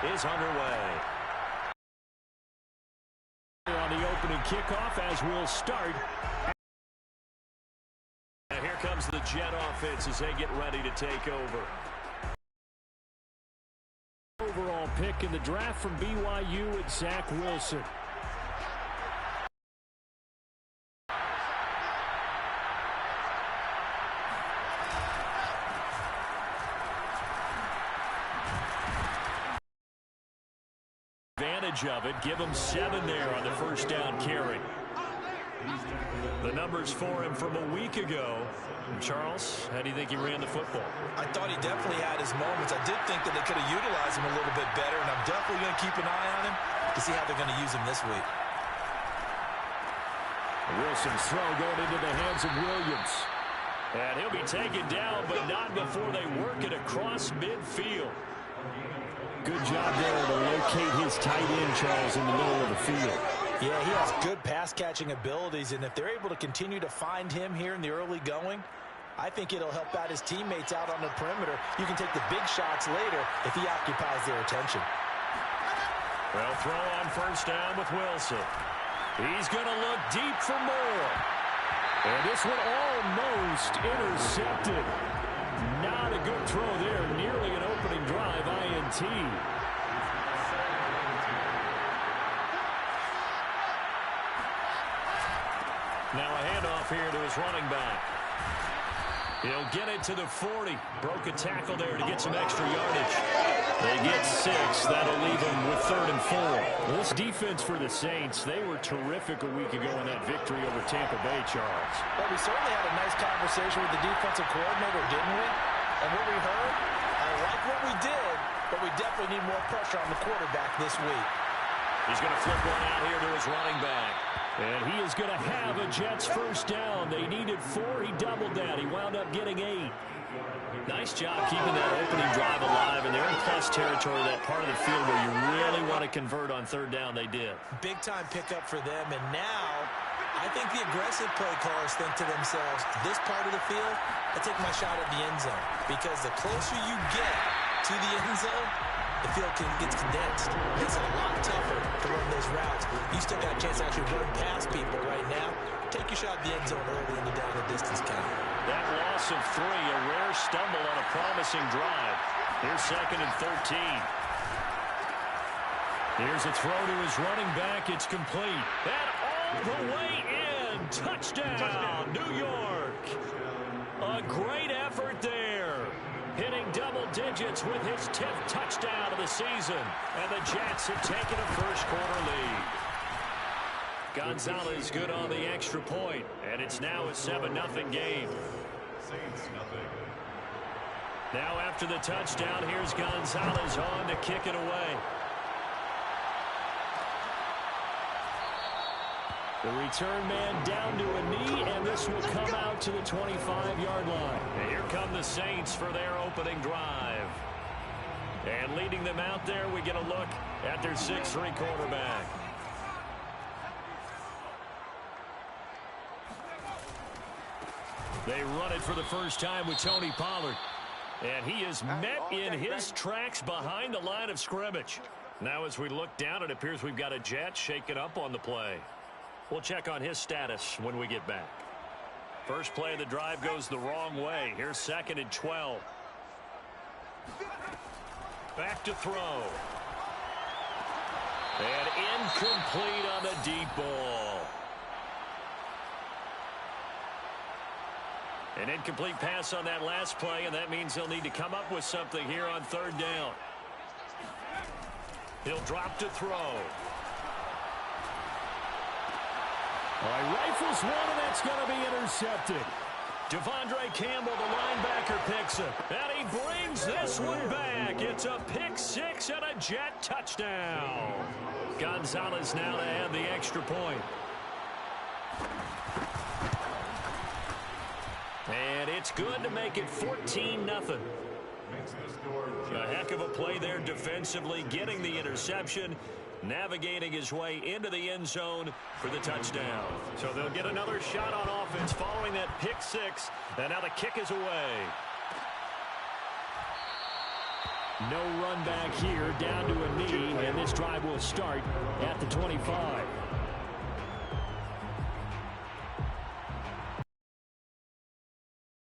is underway. On the opening kickoff as we'll start. And here comes the Jet offense as they get ready to take over. Overall pick in the draft from BYU, it's Zach Wilson. Of it. Give him 7 there on the first down carry. The numbers for him from a week ago. Charles, how do you think he ran the football? I thought he definitely had his moments. I did think that they could have utilized him a little bit better, and I'm definitely going to keep an eye on him to see how they're going to use him this week. Wilson's throw going into the hands of Williams. And he'll be taken down, but not before they work it across midfield. Good job there to locate his tight end, Charles, in the middle of the field. Yeah, he has good pass-catching abilities, and if they're able to continue to find him here in the early going, I think it'll help out his teammates out on the perimeter. You can take the big shots later if he occupies their attention. Well, throw on first down with Wilson. He's going to look deep for more. And this one almost intercepted. Not a good throw there. Nearly an opening drive, INT. Now a handoff here to his running back. He'll get it to the 40. Broke a tackle there to get some extra yardage. They get 6. That'll leave them with 3rd and 4. Well, this defense for the Saints, they were terrific a week ago in that victory over Tampa Bay, Charles. Well, we certainly had a nice conversation with the defensive coordinator, didn't we? And what we heard, I like what we did, but we definitely need more pressure on the quarterback this week. He's going to flip one out here to his running back. And he is going to have a Jets first down. They needed 4. He doubled that. He wound up getting 8. Nice job keeping that opening drive alive. And they're in plus territory, that part of the field where you really want to convert on 3rd down. They did. Big-time pickup for them. And now I think the aggressive play callers think to themselves, this part of the field, I take my shot at the end zone. Because the closer you get to the end zone, the field gets condensed. Makes it a lot tougher to run those routes. You still got a chance to actually run past people right now. Take your shot at the end zone early in the down and distance count. That loss of 3, a rare stumble on a promising drive. Here's 2nd and 13. Here's a throw to his running back. It's complete. And all the way in. Touchdown, New York. A great effort there. Hitting double digits with his 10th touchdown of the season. And the Jets have taken a first-quarter lead. Gonzalez good on the extra point. And it's now a 7-0 game. Now after the touchdown, here's Gonzalez on to kick it away. The return man down to a knee, and this will come out to the 25-yard line. And here come the Saints for their opening drive. And leading them out there, we get a look at their 6'3" quarterback. They run it for the first time with Tony Pollard. And he is met in his tracks behind the line of scrimmage. Now as we look down, it appears we've got a Jet shaken up on the play. We'll check on his status when we get back. First play of the drive goes the wrong way. Here's 2nd and 12. Back to throw. And incomplete on the deep ball. An incomplete pass on that last play, and that means they'll need to come up with something here on 3rd down. He'll drop to throw. All right, rifles one, and that's going to be intercepted. Devondre Campbell, the linebacker, picks it. And he brings this one back. It's a pick 6 and a Jet touchdown. Gonzalez now to add the extra point. And it's good to make it 14-0. A heck of a play there defensively, getting the interception, navigating his way into the end zone for the touchdown. So they'll get another shot on offense following that pick 6, and now the kick is away. No run back here, down to a knee, and this drive will start at the 25.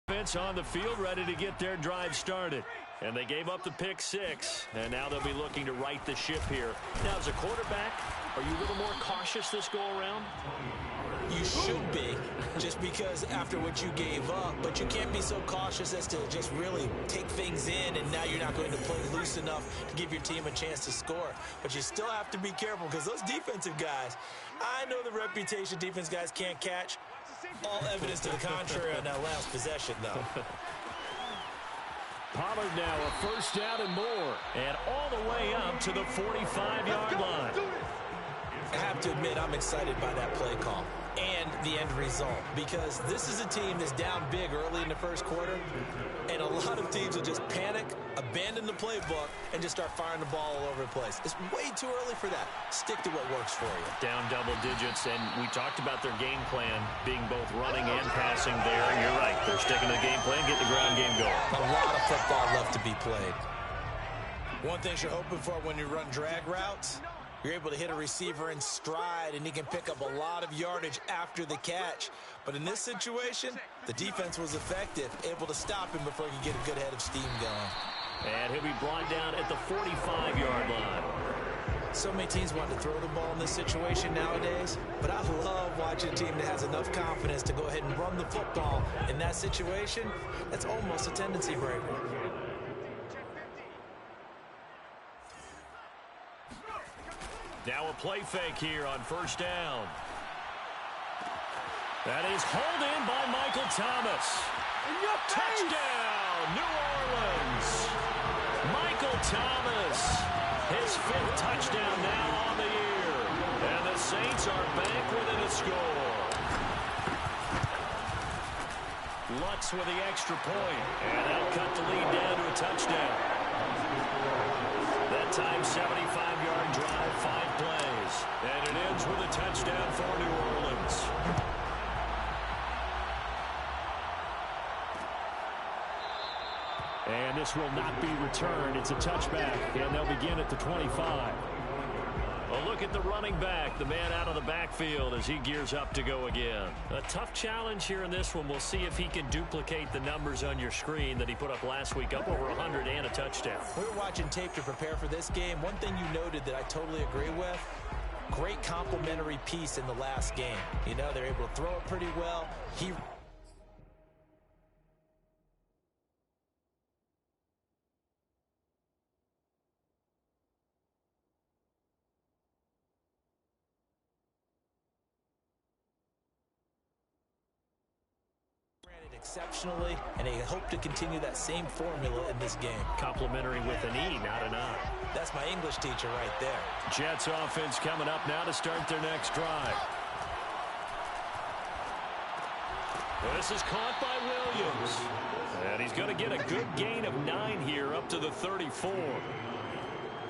Offense on the field, ready to get their drive started. And they gave up the pick 6, and now they'll be looking to right the ship here. Now, as a quarterback, are you a little more cautious this go-around? You should be, just because after what you gave up, but you can't be so cautious as to just really take things in, and now you're not going to play loose enough to give your team a chance to score. But you still have to be careful, because those defensive guys, I know the reputation defense guys can't catch. All evidence to the contrary on that last possession, though. Pollard now a first down and more, and all the way up to the 45-yard line. I have to admit, I'm excited by that play call and the end result, because this is a team that's down big early in the first quarter, and a lot of teams will just panic, abandon the playbook, and just start firing the ball all over the place. It's way too early for that. Stick to what works for you. Down double digits, and we talked about their game plan being both running and passing there, and you're right. They're sticking to the game plan, getting the ground game going. A lot of football left to be played. One thing you're hoping for when you run drag routes, you're able to hit a receiver in stride, and he can pick up a lot of yardage after the catch. But in this situation, the defense was effective, able to stop him before he could get a good head of steam going. And he'll be brought down at the 45-yard line. So many teams want to throw the ball in this situation nowadays, but I love watching a team that has enough confidence to go ahead and run the football. In that situation, that's almost a tendency breaker. Now a play fake here on first down. That is hauled in by Michael Thomas. Touchdown, New Orleans. Michael Thomas, his 5th touchdown now on the year. And the Saints are back within a score. Lutz with the extra point, and that'll cut the lead down to a touchdown. That time, 75-yard drive, 5 plays. And it ends with a touchdown for New Orleans. And this will not be returned. It's a touchback, and they'll begin at the 25. A look at the running back, the man out of the backfield as he gears up to go again. A tough challenge here in this one. We'll see if he can duplicate the numbers on your screen that he put up last week, up over 100 and a touchdown. We were watching tape to prepare for this game. One thing you noted that I totally agree with, great complementary piece in the last game. You know, they're able to throw it pretty well. He exceptionally, and they hope to continue that same formula in this game. Complimentary with an E, not an I. That's my English teacher right there. Jets offense coming up now to start their next drive. This is caught by Williams. And he's going to get a good gain of 9 here up to the 34.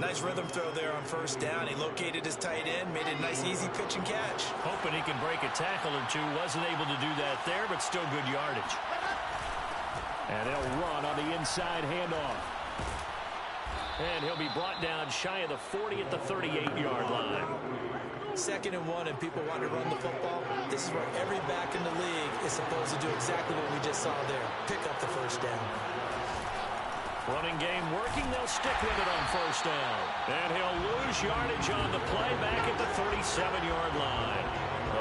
Nice rhythm throw there on first down. He located his tight end, made it a nice easy pitch and catch. Hoping he can break a tackle or two. Wasn't able to do that there, but still good yardage. And they'll run on the inside handoff. And he'll be brought down shy of the 40 at the 38-yard line. 2nd and 1, and people want to run the football. This is where every back in the league is supposed to do exactly what we just saw there. Pick up the first down. Running game working. They'll stick with it on first down. And he'll lose yardage on the play back at the 37-yard line.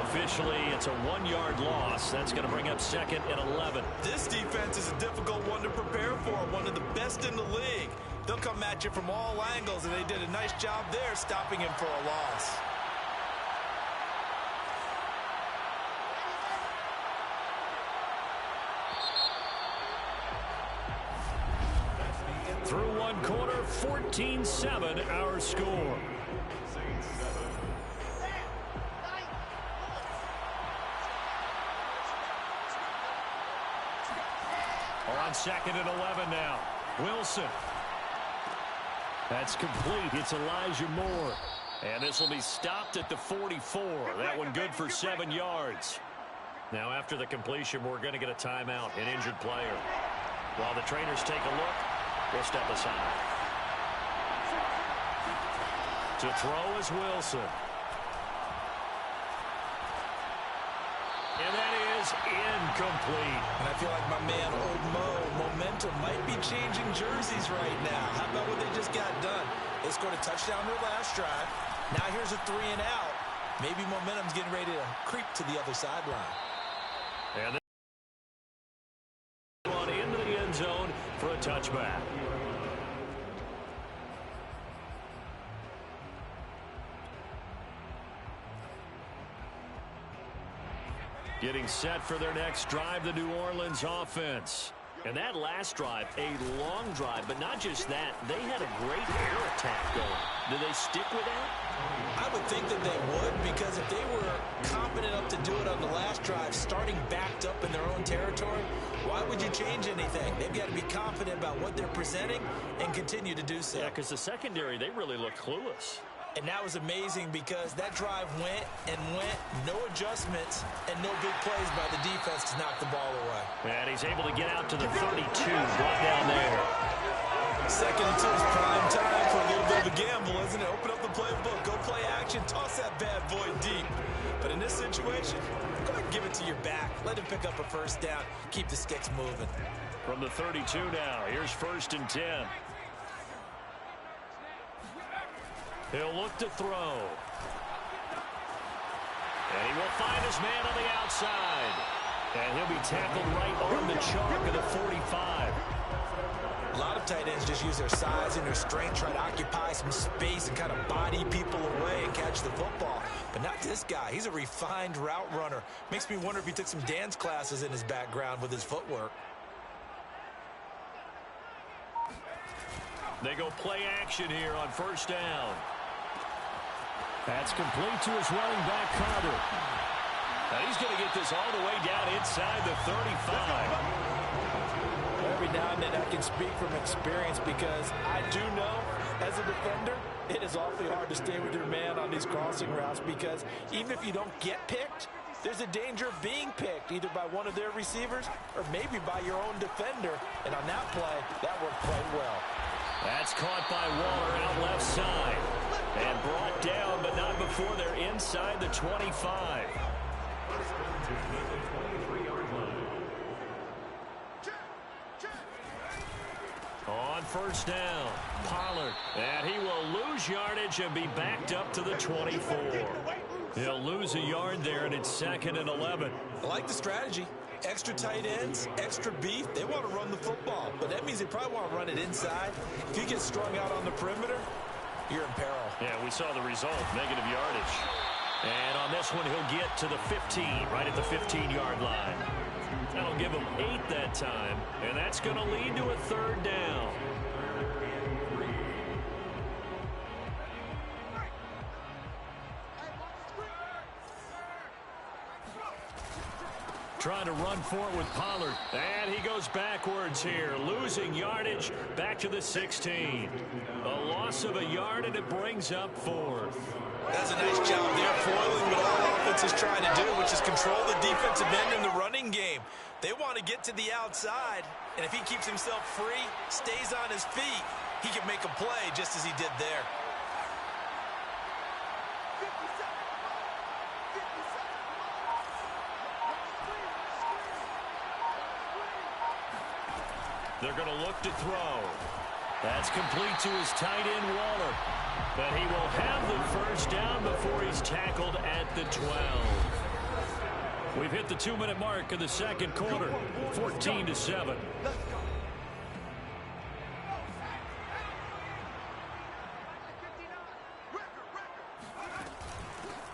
Officially, it's a 1-yard loss. That's going to bring up 2nd and 11. This defense is a difficult one to prepare for, one of the best in the league. They'll come at you from all angles, and they did a nice job there stopping him for a loss. Through one quarter, 14-7 our score. We're on 2nd and 11 now. Wilson. That's complete. It's Elijah Moore. And this will be stopped at the 44. That one good for 7 yards. Now after the completion, we're going to get a timeout, an injured player. While the trainers take a look, we'll step aside. To throw is Wilson. And that is incomplete. And I feel like my man, Old Mo, momentum might be changing jerseys right now. How about what they just got done? They scored a touchdown their last drive. Now here's a 3 and out. Maybe momentum's getting ready to creep to the other sideline. And then on into the end zone for a touchback. Getting set for their next drive, the New Orleans offense. And that last drive, a long drive, but not just that. They had a great air attack going. Do they stick with that? I would think that they would, because if they were confident enough to do it on the last drive, starting backed up in their own territory, why would you change anything? They've got to be confident about what they're presenting and continue to do so. Yeah, because the secondary, they really looked clueless. And that was amazing because that drive went and went, no adjustments, and no big plays by the defense to knock the ball away. And he's able to get out to the 32, brought down there. 2nd and 2 is prime time for a little bit of a gamble, isn't it? Open up the playbook, go play action, toss that bad boy deep. But in this situation, go ahead and give it to your back. Let him pick up a first down, keep the sticks moving. From the 32 now, here's 1st and 10. He'll look to throw. And he will find his man on the outside. And he'll be tackled right on the chalk of the 45. A lot of tight ends just use their size and their strength, try to occupy some space and kind of body people away and catch the football. But not this guy. He's a refined route runner. Makes me wonder if he took some dance classes in his background with his footwork. They go play action here on 1st down. That's complete to his running back, Carter. And he's going to get this all the way down inside the 35. Every now and then I can speak from experience because I do know, as a defender, it is awfully hard to stay with your man on these crossing routes because even if you don't get picked, there's a danger of being picked either by one of their receivers or maybe by your own defender. And on that play, that worked quite well. That's caught by Waller out left side. And brought down, but not before they're inside the 25. On 1st down, Pollard. And he will lose yardage and be backed up to the 24. He'll lose a yard there, and it's 2nd and 11. I like the strategy. Extra tight ends, extra beef. They want to run the football, but that means they probably want to run it inside. If you get strung out on the perimeter, you're in peril. Yeah, we saw the result, negative yardage. And on this one, he'll get to the 15, right at the 15-yard line. That'll give him 8 that time, and that's going to lead to a 3rd down. Trying to run for it with Pollard. And he goes backwards here, losing yardage back to the 16. A loss of a yard, and it brings up 4th. That's a nice job there, foiling what all offense is trying to do, which is control the defensive end in the running game. They want to get to the outside, and if he keeps himself free, stays on his feet, he can make a play just as he did there. They're going to look to throw. That's complete to his tight end, Waller. But he will have the 1st down before he's tackled at the 12. We've hit the 2-minute mark of the 2nd quarter, 14-7.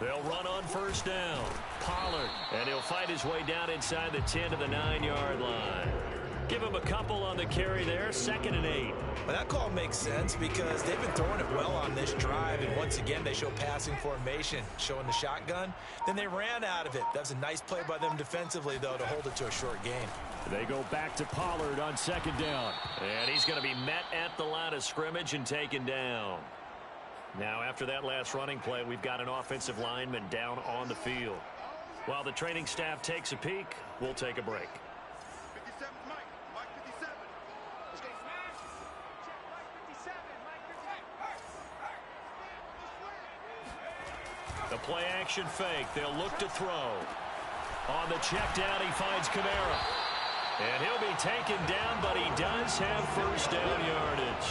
They'll run on 1st down. Pollard, and he'll fight his way down inside the 10 to the 9-yard line. Give him a couple on the carry there, 2nd and 8. Well, that call makes sense because they've been throwing it well on this drive, and once again they show passing formation, showing the shotgun. Then they ran out of it. That was a nice play by them defensively, though, to hold it to a short gain. They go back to Pollard on 2nd down, and he's going to be met at the line of scrimmage and taken down. Now, after that last running play, we've got an offensive lineman down on the field. While the training staff takes a peek, we'll take a break. The play action fake. They'll look to throw. On the check down, he finds Kamara. And he'll be taken down, but he does have first down yardage.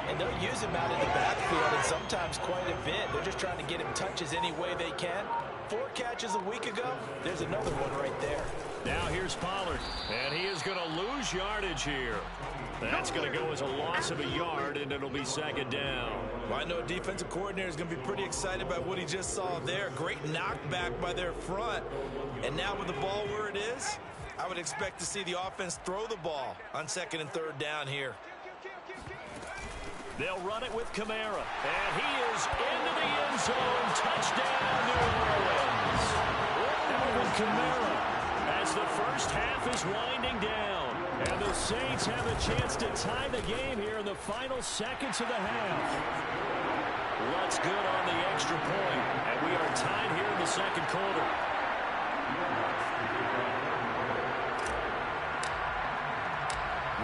And they'll use him out in the backfield, and sometimes quite a bit. They're just trying to get him touches any way they can. 4 catches a week ago. There's another one right there. Now here's Pollard, and he is going to lose yardage here. That's going to go as a loss of a yard, and it'll be second down. Well, I know a defensive coordinator is going to be pretty excited by what he just saw there. Great knockback by their front. And now with the ball where it is, I would expect to see the offense throw the ball on 2nd and 3rd down here. They'll run it with Kamara, and he is into the end zone. Touchdown, New Orleans. Alvin Kamara, as the first half is winding down. And the Saints have a chance to tie the game here in the final seconds of the half. What's good on the extra point, and we are tied here in the second quarter.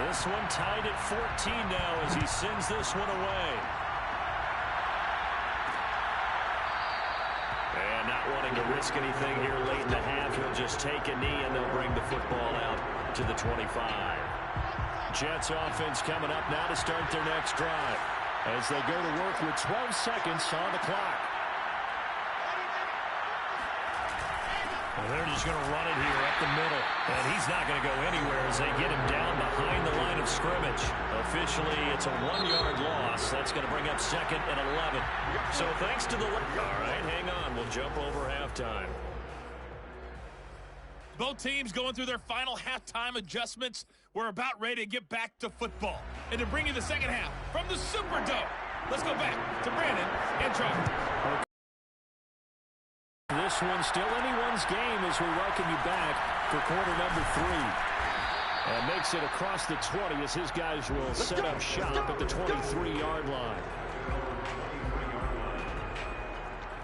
This one tied at 14 now as he sends this one away. And not wanting to risk anything here late in the half, he'll just take a knee and they'll bring the football out to the 25. Jets offense coming up now to start their next drive as they go to work with 12 seconds on the clock. And they're just going to run it here up the middle. And he's not going to go anywhere as they get him down behind the line of scrimmage. Officially, it's a 1-yard loss. That's going to bring up 2nd and 11. So thanks to the... All right, hang on. We'll jump over halftime. Both teams going through their final halftime adjustments. We're about ready to get back to football. And to bring you the second half from the Superdome, let's go back to Brandon and Charlie. This one's still anyone's game as we welcome you back for quarter number 3. And makes it across the 20 as his guys will set up shop at the 23-yard line.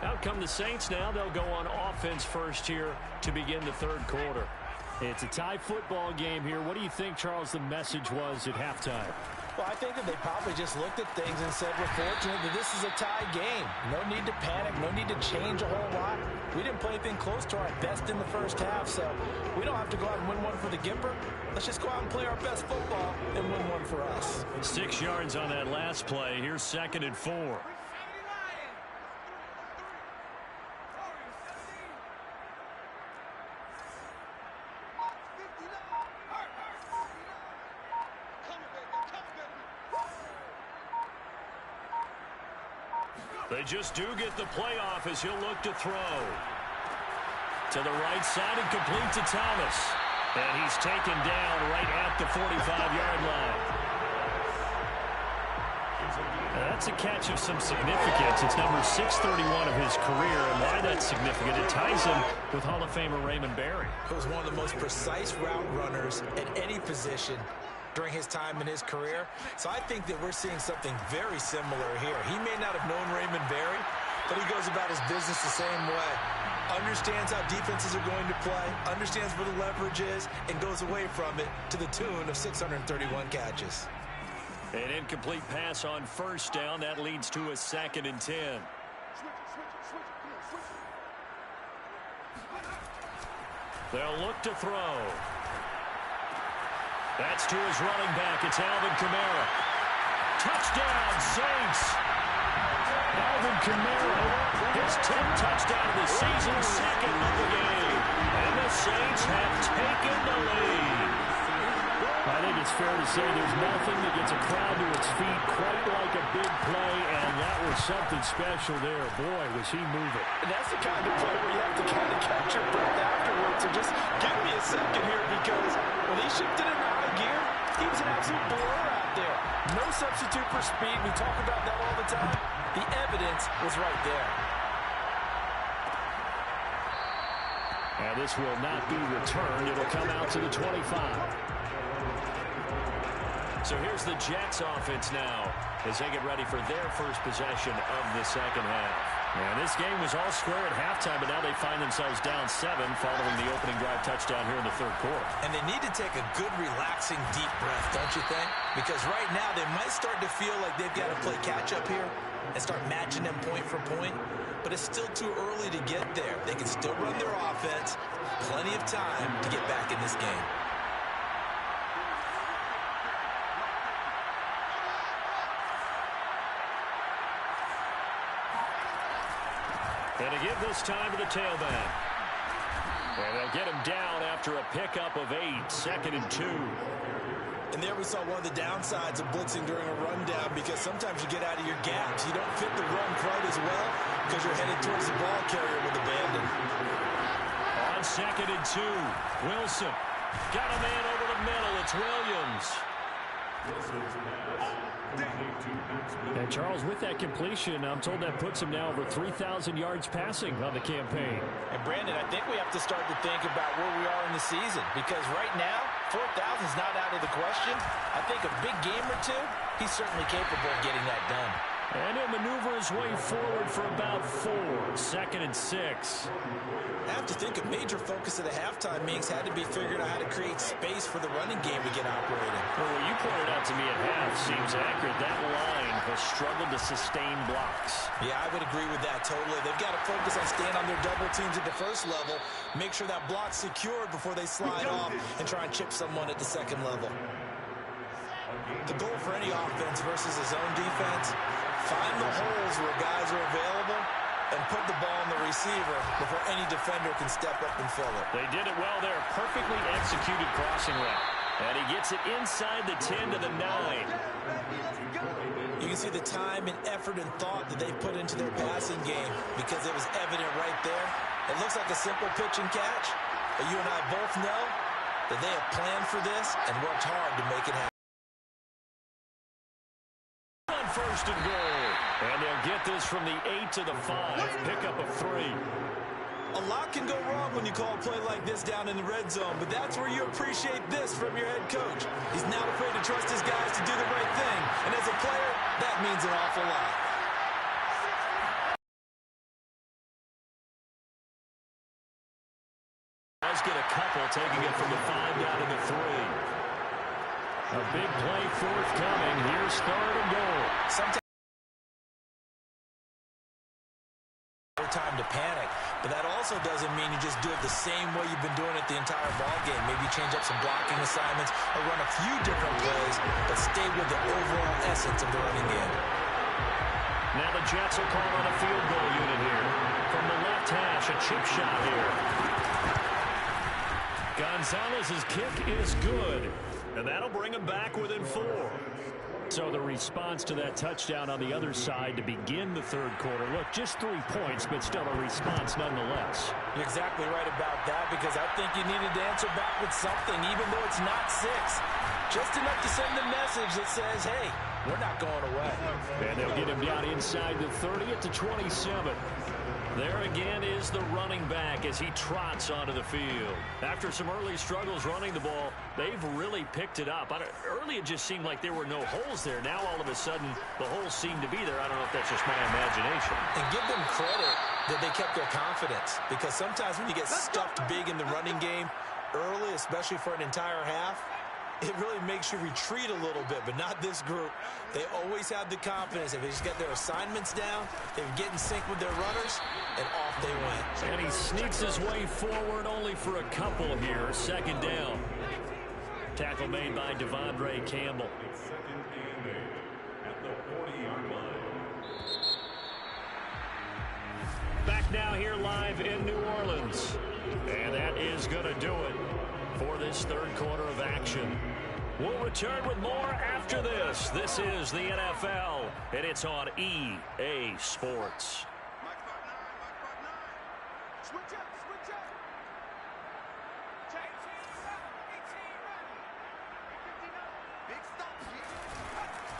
Out come the Saints now. They'll go on offense first here to begin the third quarter. It's a tie football game here. What do you think, Charles, the message was at halftime? Well, I think that they probably just looked at things and said, we're fortunate that this is a tie game. No need to panic. No need to change a whole lot. We didn't play anything close to our best in the first half, so we don't have to go out and win one for the Gipper. Let's just go out and play our best football and win one for us. 6 yards on that last play. Here's 2nd and 4. They just do get the playoff as he'll look to throw. To the right side and complete to Thomas. And he's taken down right at the 45-yard line. That's a catch of some significance. It's number 631 of his career, and why that's significant, it ties him with Hall of Famer Raymond Berry. He was one of the most precise route runners at any position during his time in his career. So I think that we're seeing something very similar here. He may not have known Raymond Berry, but he goes about his business the same way. Understands how defenses are going to play, understands where the leverage is, and goes away from it to the tune of 631 catches. An incomplete pass on first down. That leads to a 2nd and 10. They'll look to throw. That's to his running back. It's Alvin Kamara. Touchdown, Saints. Alvin Kamara, his 10th touchdown of the season, 2nd of the game. And the Saints have taken the lead. I think it's fair to say there's nothing that gets a crowd to its feet quite like a big play, and that was something special there. Boy, was he moving. And that's the kind of play where you have to kind of catch your breath afterwards. So just give me a second here, because when he shifted it out of gear, he was an absolute blur out there. No substitute for speed. We talk about that all the time. The evidence was right there. And this will not be returned. It'll come out to the 25. So here's the Jets offense now as they get ready for their first possession of the second half. And this game was all square at halftime, but now they find themselves down 7 following the opening drive touchdown here in the third quarter. And they need to take a good, relaxing, deep breath, don't you think? Because right now they might start to feel like they've got to play catch-up here. and start matching them point for point. But it's still too early to get there. They can still run their offense. Plenty of time to get back in this game. And to give this time to the tailback. And they'll get him down after a pickup of 8, 2nd and 2. And there we saw one of the downsides of blitzing during a rundown, because sometimes you get out of your gaps. You don't fit the run quite as well because you're headed towards the ball carrier with abandon. On 2nd and 2, Wilson got a man over the middle. It's Williams. And Charles, with that completion, I'm told that puts him now over 3,000 yards passing on the campaign. And Brandon, I think we have to start to think about where we are in the season, because right now 4,000 is not out of the question. I think a big game or two, he's certainly capable of getting that done. And he'll maneuver his way forward for about 4, 2nd and 6. I have to think a major focus of the halftime meetings had to be figuring out how to create space for the running game to get operating. Well, what you pointed out to me at half seems accurate. That line has struggled to sustain blocks. Yeah, I would agree with that totally. They've got to focus on staying on their double teams at the first level, make sure that block's secured before they slide off and try and chip someone at the second level. The goal for any offense versus a zone defense, find the holes where guys are available and put the ball on the receiver before any defender can step up and fill it. They did it well there. Perfectly executed crossing route. And he gets it inside the 10 to the 9. You can see the time and effort and thought that they put into their passing game, because it was evident right there. It looks like a simple pitch and catch, but you and I both know that they have planned for this and worked hard to make it happen. On 1st and goal. And they'll get this from the 8 to the 5. Pickup of 3. A lot can go wrong when you call a play like this down in the red zone, but that's where you appreciate this from your head coach. He's not afraid to trust his guys to do the right thing, and as a player, that means an awful lot. Let's get a couple, taking it from the 5 down to the 3. A big play forthcoming. Here's 3rd and goal. Sometimes time to panic, but that also doesn't mean you just do it the same way you've been doing it the entire ball game. Maybe change up some blocking assignments or run a few different plays, but stay with the overall essence of the running game. Now the Jets will call on a field goal unit here. From the left hash, a chip shot here. Gonzalez's kick is good, and that'll bring him back within 4. So the response to that touchdown on the other side to begin the 3rd quarter. Look, just 3 points, but still a response nonetheless. You're exactly right about that, because I think you needed to answer back with something, even though it's not 6. Just enough to send a message that says, hey, we're not going away. And they'll get him down inside the 30 at the 27. There again is the running back as he trots onto the field. After some early struggles running the ball, they've really picked it up. Early it just seemed like there were no holes there. Now all of a sudden the holes seem to be there. I don't know if that's just my imagination. And give them credit that they kept their confidence, because sometimes when you get stuffed big in the running game early, especially for an entire half, it really makes you retreat a little bit, but not this group. They always have the confidence. If they just get their assignments down, they get in sync with their runners, and off they went. And he sneaks his way forward only for a couple here. 2nd down. Tackle made by Devondre Campbell. Back now here live in New Orleans. And that is going to do it for this 3rd quarter of action. We'll return with more after this. This is the NFL, and it's on EA Sports.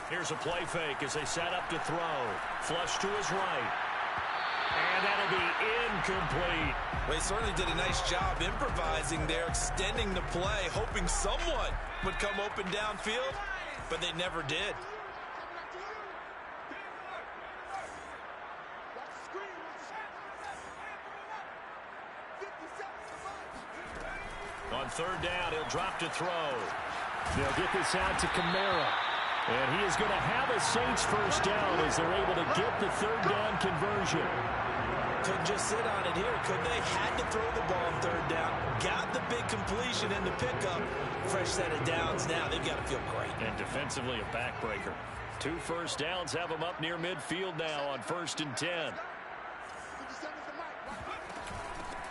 Here's a play fake as they set up to throw. Flush to his right. And that'll be incomplete. Well, he certainly did a nice job improvising there, extending the play, hoping someone would come open downfield, but they never did. On 3rd down, he'll drop to throw. They'll get this out to Kamara. And he is going to have a Saints first down as they're able to get the third down conversion. Couldn't just sit on it here, could they? Had to throw the ball on third down. Got the big completion in the pickup. Fresh set of downs now. They've got to feel great. And defensively, a backbreaker. 2 first downs have them up near midfield now on 1st and 10.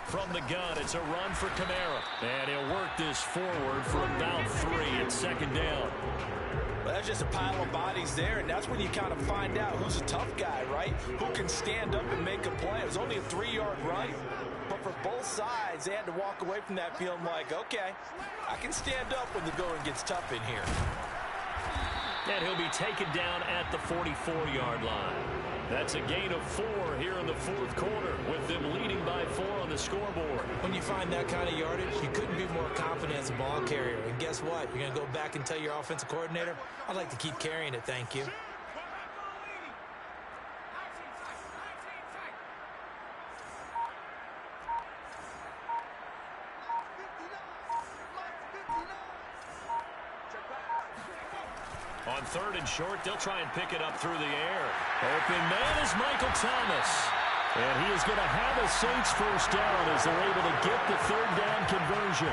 From the gun, it's a run for Kamara. And he'll work this forward for about 3 at 2nd down. Well, that's just a pile of bodies there, and that's when you kind of find out who's a tough guy, right? Who can stand up and make a play. It was only a 3-yard run, but for both sides, they had to walk away from that feeling like, okay, I can stand up when the going gets tough in here. And he'll be taken down at the 44-yard line. That's a gain of 4 here in the 4th quarter, with them leading by 4 on the scoreboard. When you find that kind of yardage, you couldn't be more confident as a ball carrier. And guess what? You're going to go back and tell your offensive coordinator, I'd like to keep carrying it, thank you. On 3rd and short, they'll try and pick it up through the air. Open man is Michael Thomas. And he is going to have a Saints first down as they're able to get the third down conversion.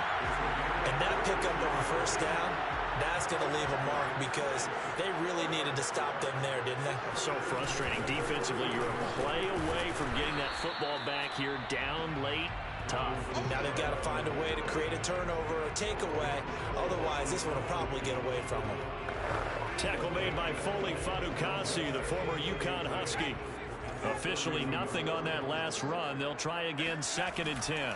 And that pickup of a first down, that's going to leave a mark because they really needed to stop them there, didn't they? So frustrating. Defensively, you're a play away from getting that football back here down late. Tough. Now they've got to find a way to create a turnover or takeaway. Otherwise, this one will probably get away from them. Tackle made by Foley Fadukasi, the former UConn Husky. Officially nothing on that last run. They'll try again 2nd and 10.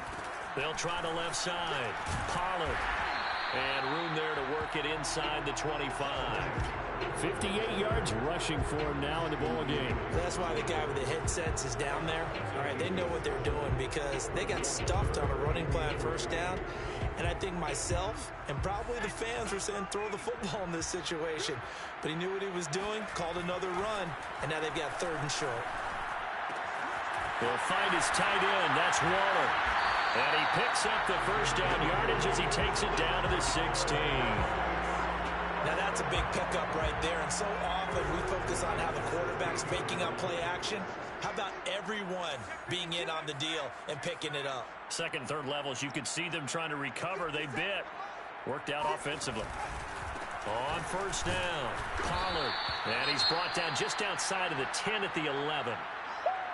They'll try the left side. Pollard. And room there to work it inside the 25. 58 yards rushing for him now in the ball game. That's why the guy with the headsets is down there. All right, they know what they're doing because they got stuffed on a running play on first down. And I think myself and probably the fans were saying throw the football in this situation. But he knew what he was doing, called another run, and now they've got 3rd and short. He'll find his tight end. That's Waller. And he picks up the first down yardage as he takes it down to the 16. Now that's a big pickup right there, and so often we focus on how the quarterback's making up play action. How about everyone being in on the deal and picking it up? 2nd, 3rd levels, you could see them trying to recover. They bit. Worked out offensively. On first down, Pollard. And he's brought down just outside of the 10 at the 11.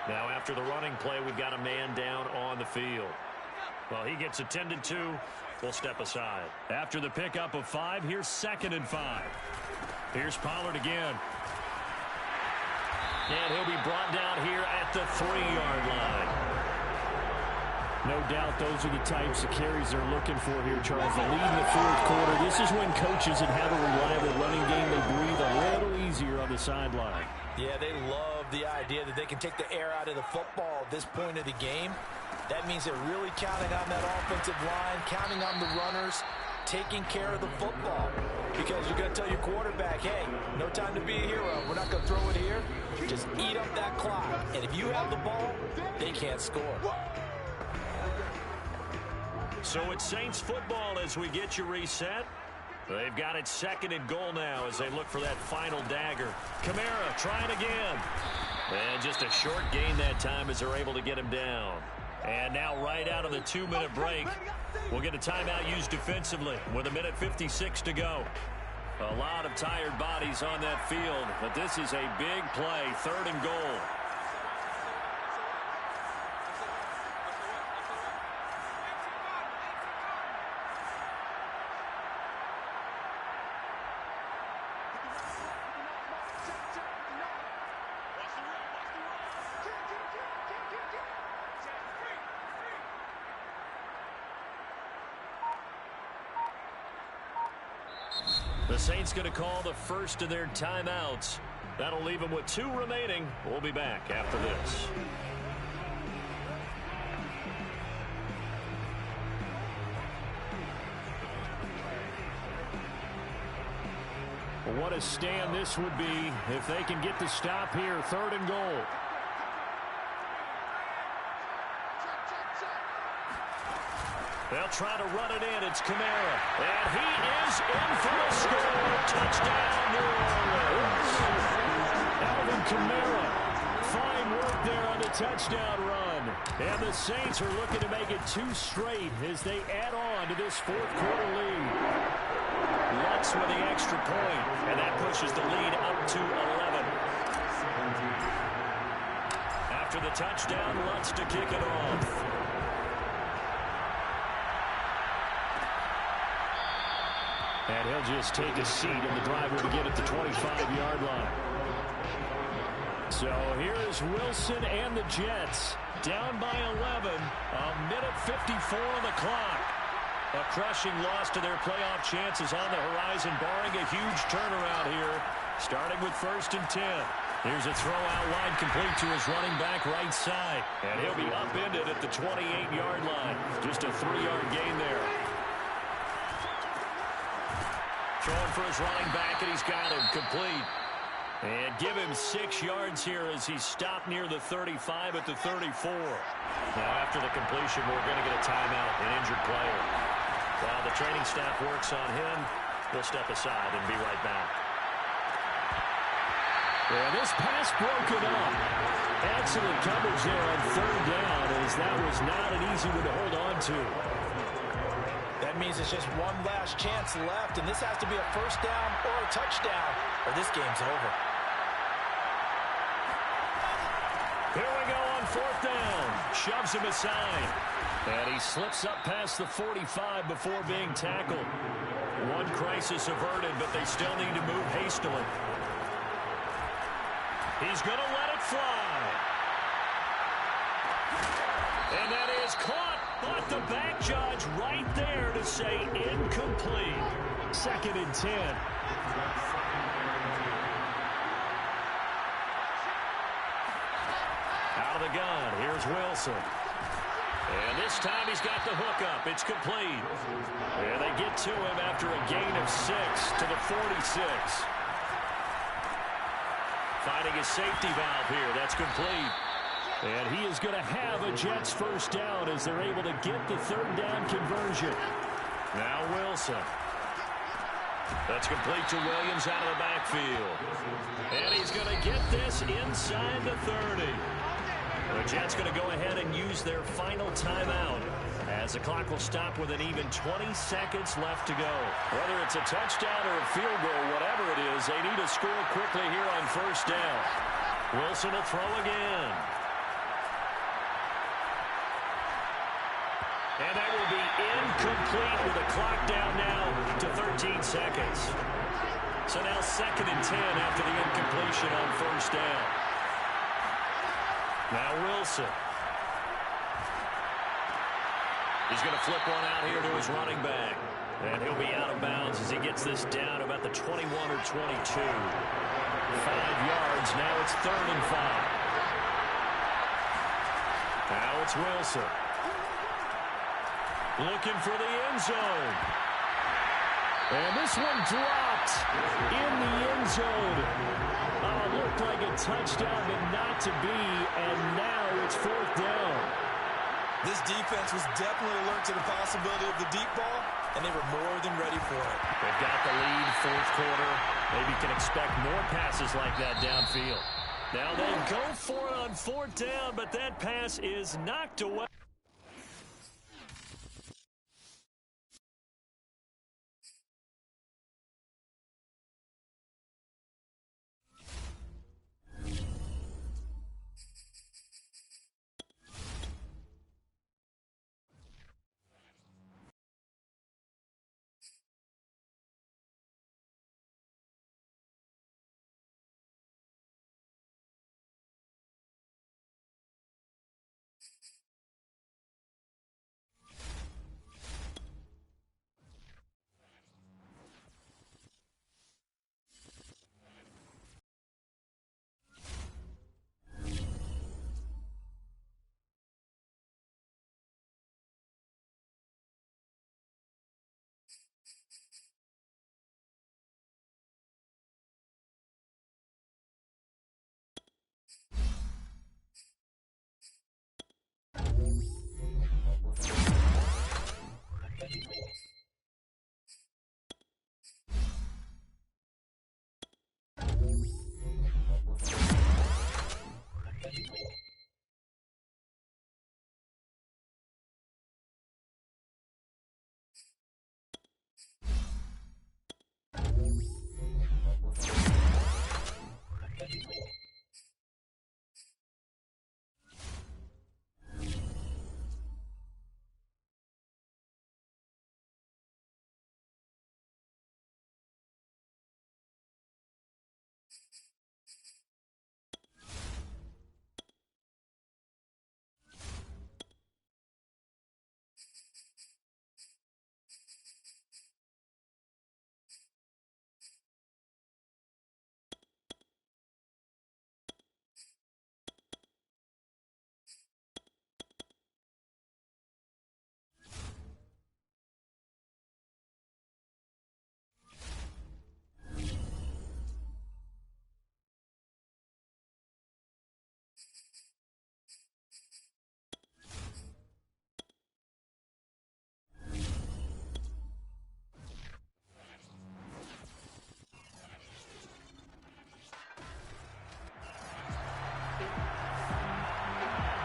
Now after the running play, we've got a man down on the field. Well, he gets attended to. We'll step aside. After the pickup of 5, here's 2nd and 5. Here's Pollard again. And he'll be brought down here at the 3-yard line. No doubt those are the types of carries they're looking for here, Charles. The lead in the 4th quarter. This is when coaches that have a reliable running game, they breathe a little easier on the sideline. Yeah, they love the idea that they can take the air out of the football at this point of the game. That means they're really counting on that offensive line, counting on the runners, taking care of the football. Because you're going to tell your quarterback, hey, no time to be a hero. We're not going to throw it here. Just eat up that clock. And if you have the ball, they can't score. So it's Saints football as we get you reset. They've got it 2nd and goal now as they look for that final dagger. Kamara trying again. And just a short gain that time as they're able to get him down. And now right out of the 2-minute break, we'll get a timeout used defensively with 1:56 to go. A lot of tired bodies on that field, but this is a big play, 3rd and goal. The Saints going to call the first of their timeouts. That'll leave them with 2 remaining. We'll be back after this. Well, what a stand this would be if they can get the stop here. 3rd and goal. They'll try to run it in. It's Kamara. And he is in for the score. Touchdown, New Orleans. Alvin Kamara. Fine work there on the touchdown run. And the Saints are looking to make it 2 straight as they add on to this fourth quarter lead. Lutz with the extra point, and that pushes the lead up to 11. After the touchdown, Lutz to kick it off. And he'll just take a seat, and the drive will begin at the 25-yard line. So here is Wilson and the Jets down by 11. A minute 54 on the clock. A crushing loss to their playoff chances on the horizon, barring a huge turnaround here, starting with 1st and 10. Here's a throw out line complete to his running back right side. And he'll be upended at the 28-yard line. Just a 3-yard gain there. Throwing for his running back, and he's got him complete. And give him 6 yards here as he's stopped near the 35 at the 34. Now, after the completion, we're going to get a timeout, an injured player. While the training staff works on him, we'll step aside and be right back. Yeah, this pass broken up. Excellent coverage there on 3rd down, as that was not an easy one to hold on to. That means it's just one last chance left, and this has to be a 1st down or a touchdown, or this game's over. Here we go on 4th down. Shoves him aside. And he slips up past the 45 before being tackled. One crisis averted, but they still need to move hastily. He's going to let it fly. And that is caught, but the back judge right there to say incomplete. 2nd and 10. Out of the gun, here's Wilson. And this time he's got the hook up. It's complete. And they get to him after a gain of 6 to the 46. Finding a safety valve here. That's complete. And he is going to have a Jets 1st down as they're able to get the 3rd down conversion. Now Wilson. That's complete to Williams out of the backfield. And he's going to get this inside the 30. The Jets going to go ahead and use their final timeout as the clock will stop with an even 20 seconds left to go. Whether it's a touchdown or a field goal, whatever it is, they need to score quickly here on 1st down. Wilson will throw again. And that will be incomplete with the clock down now to 13 seconds. So now 2nd and 10 after the incompletion on 1st down. Now Wilson. He's going to flip one out here to his running back. And he'll be out of bounds as he gets this down about the 21 or 22. 5 yards. Now it's 3rd and 5. Now it's Wilson. Looking for the end zone. And this one dropped in the end zone. Looked like a touchdown, but not to be. And now it's 4th down. This defense was definitely alert to the possibility of the deep ball, and they were more than ready for it. They've got the lead, 4th quarter. Maybe can expect more passes like that downfield. Now they'll go for it on 4th down, but that pass is knocked away.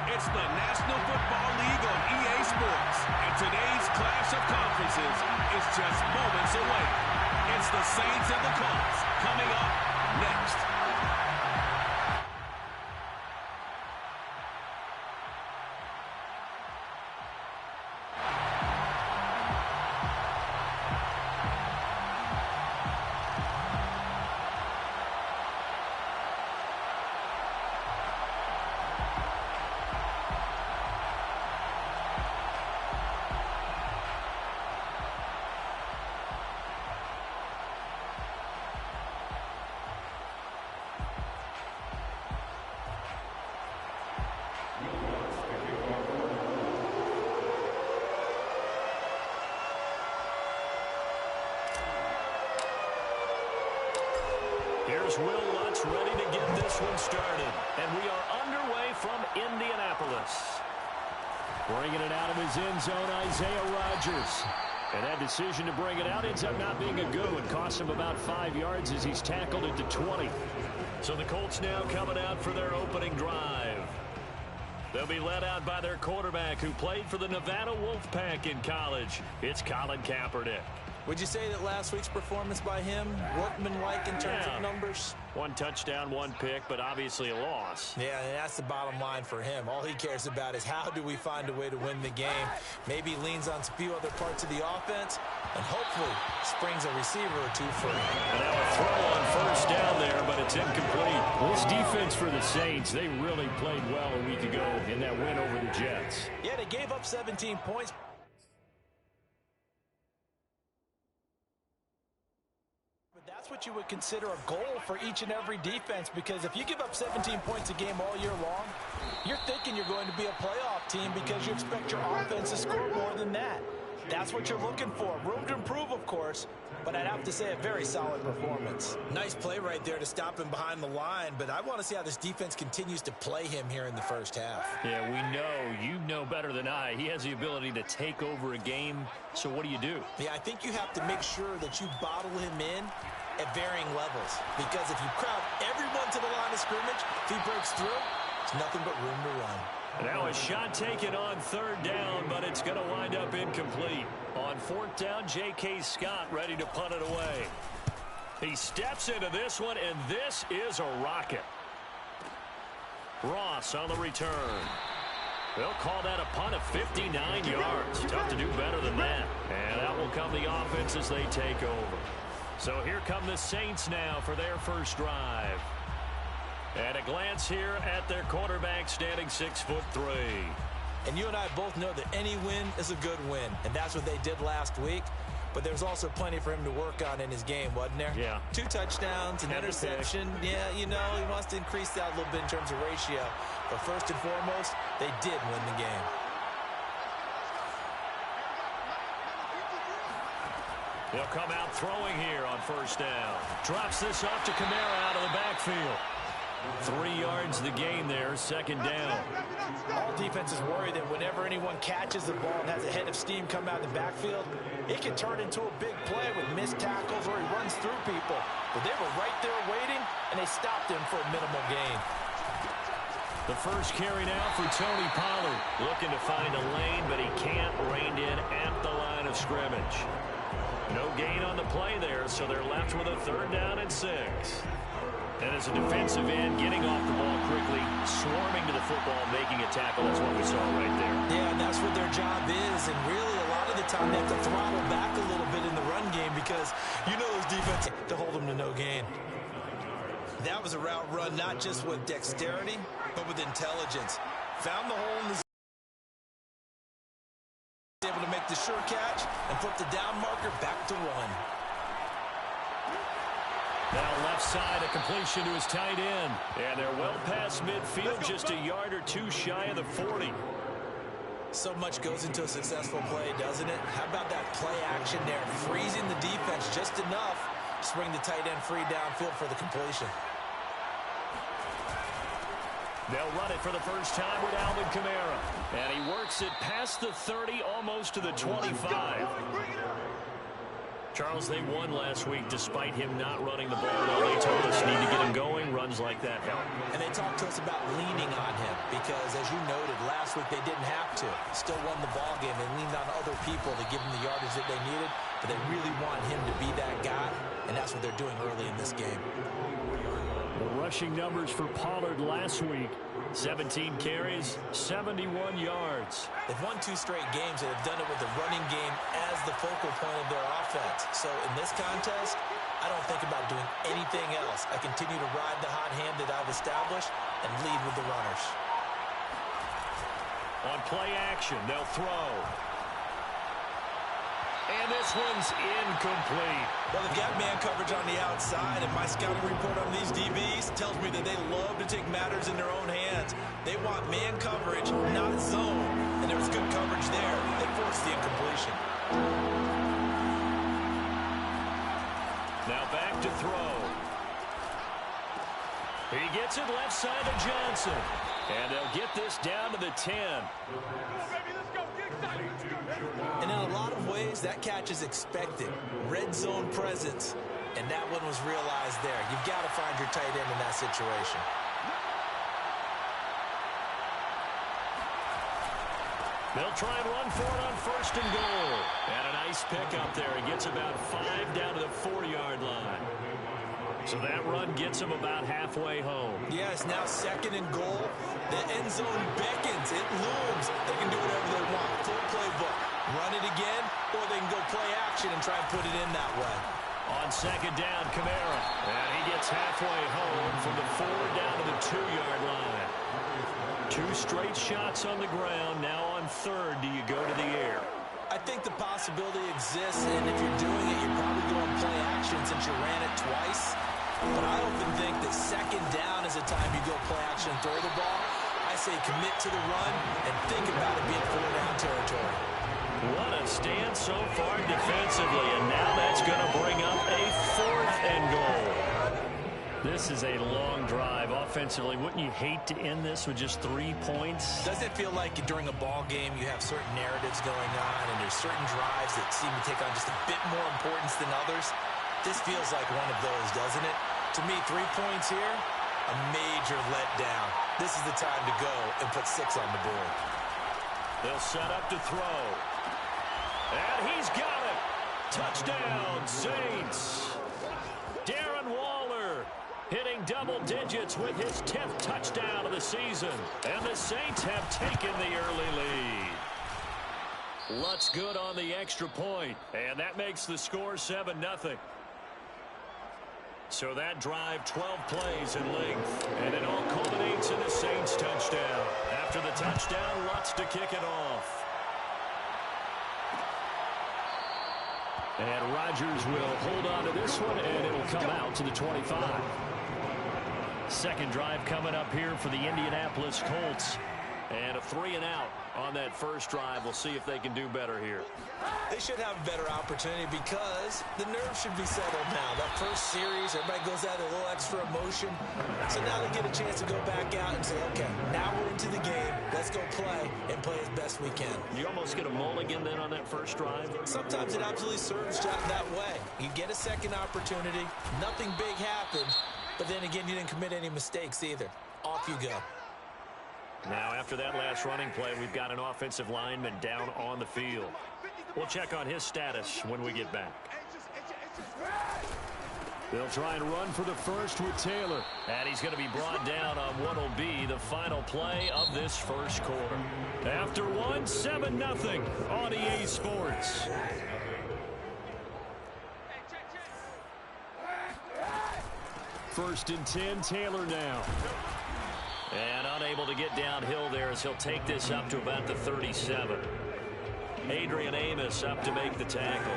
It's the National Football League on EA Sports. And today's clash of conferences is just moments away. It's the Saints and the Colts coming up next. Here's Will Lutz ready to get this one started. And we are underway from Indianapolis. Bringing it out of his end zone, Isaiah Rodgers. And that decision to bring it out ends up not being a good one. Cost him about 5 yards as he's tackled at the 20. So the Colts now coming out for their opening drive. They'll be led out by their quarterback who played for the Nevada Wolfpack in college. It's Colin Kaepernick. Would you say that last week's performance by him, workmanlike in terms of numbers? 1 touchdown, 1 pick, but obviously a loss. Yeah, and that's the bottom line for him. All he cares about is how do we find a way to win the game. Maybe he leans on a few other parts of the offense, and hopefully springs a receiver or two for him. And now a throw on first down there, but it's incomplete. This defense for the Saints, they really played well a week ago in that win over the Jets. Yeah, they gave up 17 points. That's what you would consider a goal for each and every defense, because if you give up 17 points a game all year long, you're thinking you're going to be a playoff team because you expect your offense to score more than that. That's what you're looking for. Room to improve, of course, but I'd have to say a very solid performance. Nice play right there to stop him behind the line, but I want to see how this defense continues to play him here in the first half. Yeah, we know. You know better than I. He has the ability to take over a game, so what do you do? Yeah, I think you have to make sure that you bottle him in at varying levels, because if you crowd everyone to the line of scrimmage, if he breaks through, there's nothing but room to run. Now a shot taken on 3rd down, but it's going to wind up incomplete. On 4th down, J.K. Scott ready to punt it away. He steps into this one, and this is a rocket. Ross on the return. They'll call that a punt of 59 yards. Tough to do better than that. And out will come the offense as they take over. So here come the Saints now for their first drive. And a glance here at their quarterback standing 6'3". And you and I both know that any win is a good win, and that's what they did last week. But there's also plenty for him to work on in his game, wasn't there? Yeah. 2 touchdowns, an interception. Yeah, you know, he wants to increase that a little bit in terms of ratio. But first and foremost, they did win the game. They'll come out throwing here on 1st down. Drops this off to Kamara out of the backfield. 3 yards the gain there, 2nd down. All defenses worry that whenever anyone catches the ball and has a head of steam come out of the backfield, it can turn into a big play with missed tackles or he runs through people. But they were right there waiting, and they stopped him for a minimal gain. The first carry now for Tony Pollard. Looking to find a lane, but he can't. Reined in at the line of scrimmage. No gain on the play there, so they're left with a 3rd down and 6. And as a defensive end, getting off the ball quickly, swarming to the football, making a tackle. That's what we saw right there. Yeah, and that's what their job is. And really, a lot of the time, they have to throttle back a little bit in the run game because you know those defenses to hold them to no gain. That was a route run not just with dexterity, but with intelligence. Found the hole in the able to make the sure catch and put the down marker back to 1. Now left side, a completion to his tight end. And they're well past midfield, just a yard or 2 shy of the 40. So much goes into a successful play, doesn't it? How about that play action there, freezing the defense just enough to bring the tight end free downfield for the completion. They'll run it for the first time with Alvin Kamara. And he works it past the 30, almost to the 25. Charles, they won last week despite him not running the ball well. They told us need to get him going. Runs like that help. And they talked to us about leaning on him because because, as you noted, last week they didn't have to. Still won the ball game. They leaned on other people to give them the yardage that they needed, but they really want him to be that guy, and that's what they're doing early in this game. The rushing numbers for Pollard last week: 17 carries, 71 yards. They've won 2 straight games and have done it with the running game as the focal point of their offense. So in this contest, I don't think about doing anything else. I continue to ride the hot hand that I've established and lead with the runners. On play action, they'll throw. And this one's incomplete. Well, they've got man coverage on the outside, and my scouting report on these DBs tells me that they love to take matters in their own hands. They want man coverage, not zone. And there was good coverage there that forced the incompletion. Now back to throw. He gets it left side to Johnson. And they'll get this down to the 10. And in a lot of ways, that catch is expected. Red zone presence, and that one was realized there. You've got to find your tight end in that situation. They'll try and run for it on 1st and goal. And a nice pickup there. He gets about 5 down to the 4-yard line. So that run gets him about halfway home. Yes, now 2nd and goal. The end zone beckons. It looms. They can do whatever they want. Full playbook. Run it again, or they can go play action and try and put it in that way. On 2nd down, Kamara. And he gets halfway home from the 4 down to the 2-yard line. 2 straight shots on the ground. Now on 3rd, do you go to the air? I think the possibility exists, and if you're doing it, you're probably going to play action since you ran it twice. But I often think that 2nd down is a time you go play action and throw the ball. I say commit to the run and think about it being 4-down territory. What a stand so far defensively, and now that's going to bring up a 4th and goal. This is a long drive offensively. Wouldn't you hate to end this with just 3 points? Doesn't it feel like during a ball game you have certain narratives going on and there's certain drives that seem to take on just a bit more importance than others? This feels like one of those, doesn't it? To me, 3 points here, a major letdown. This is the time to go and put 6 on the board. They'll set up to throw. And he's got it. Touchdown, Saints. Darren Waller hitting double digits with his 10th touchdown of the season. And the Saints have taken the early lead. Lutz good on the extra point. And that makes the score 7-0. So that drive, 12 plays in length. And it all culminates in a Saints touchdown. After the touchdown, Lutz to kick it off. And Rodgers will hold on to this one, and it'll come out to the 25. Second drive coming up here for the Indianapolis Colts. And a 3-and-out on that first drive. We'll see if they can do better here. They should have a better opportunity because the nerves should be settled now. That first series, everybody goes out with a little extra emotion. So now they get a chance to go back out and say, okay, now we're into the game. Let's go play and play as best we can. You almost get a mulligan then on that first drive? Sometimes it absolutely serves that way. You get a second opportunity. Nothing big happened. But then again, you didn't commit any mistakes either. Off you go. Now, after that last running play, we've got an offensive lineman down on the field. We'll check on his status when we get back. They'll try and run for the first with Taylor. And he's going to be brought down on what will be the final play of this first quarter. After one, 7-0 on EA Sports. First and 10, Taylor now. And unable to get downhill there as he'll take this up to about the 37. Adrian Amos up to make the tackle.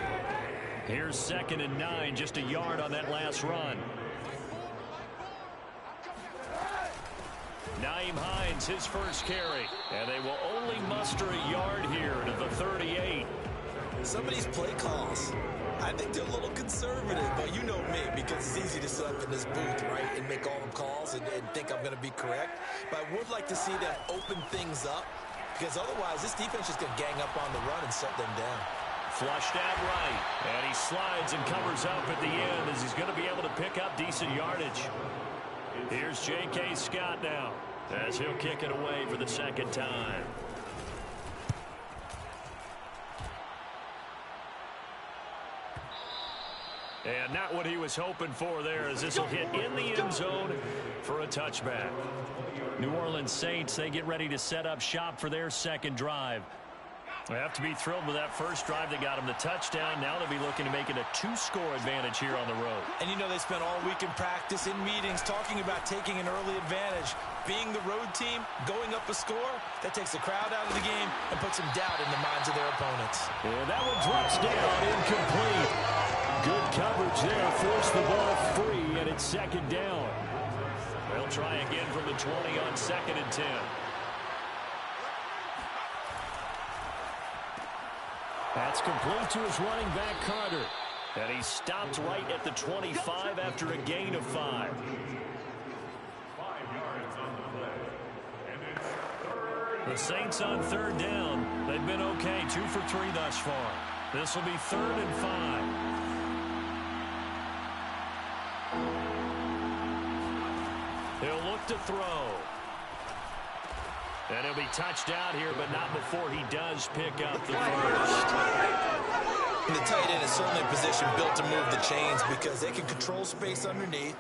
Here's 2nd and 9, just a yard on that last run. Nyheim Hines, his first carry. And they will only muster a yard here to the 38. Some of these play calls, I think they're a little conservative, but you know me, because it's easy to sit up in this booth, right, and make all the calls and think I'm going to be correct. But I would like to see them open things up, because otherwise this defense is going to gang up on the run and shut them down. Flushed out right, and he slides and covers up at the end as he's going to be able to pick up decent yardage. Here's J.K. Scott now. as he'll kick it away for the second time. And not what he was hoping for there, as this will hit in the end zone for a touchback. New Orleans Saints, they get ready to set up shop for their second drive. They have to be thrilled with that first drive that got them the touchdown. Now they'll be looking to make it a 2-score advantage here on the road. And you know they spent all week in practice, in meetings, talking about taking an early advantage. Being the road team, going up a score, that takes the crowd out of the game and puts some doubt in the minds of their opponents. And that one drops down, incomplete. Good coverage there, forced the ball free, and it's second down. They'll try again from the 20 on 2nd and 10. That's complete to his running back, Carter. And he stopped right at the 25 after a gain of 5. The Saints on 3rd down. They've been okay, 2 for 3 thus far. This will be 3rd and 5. He'll look to throw. And he'll be touched out here, but not before he does pick up the first. And the tight end is certainly a position built to move the chains because they can control space underneath.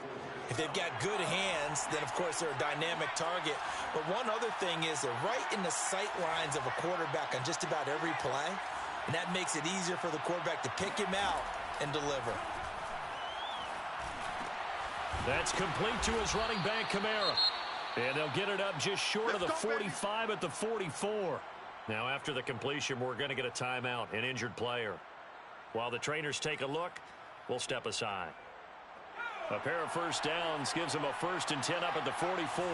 If they've got good hands, then, of course, they're a dynamic target. But one other thing is they're right in the sight lines of a quarterback on just about every play. And that makes it easier for the quarterback to pick him out and deliver. That's complete to his running back, Kamara. And they'll get it up just short of the 45 at the 44. Now, after the completion, we're going to get a timeout, an injured player. While the trainers take a look, we'll step aside. A pair of first downs gives them a 1st and 10 up at the 44.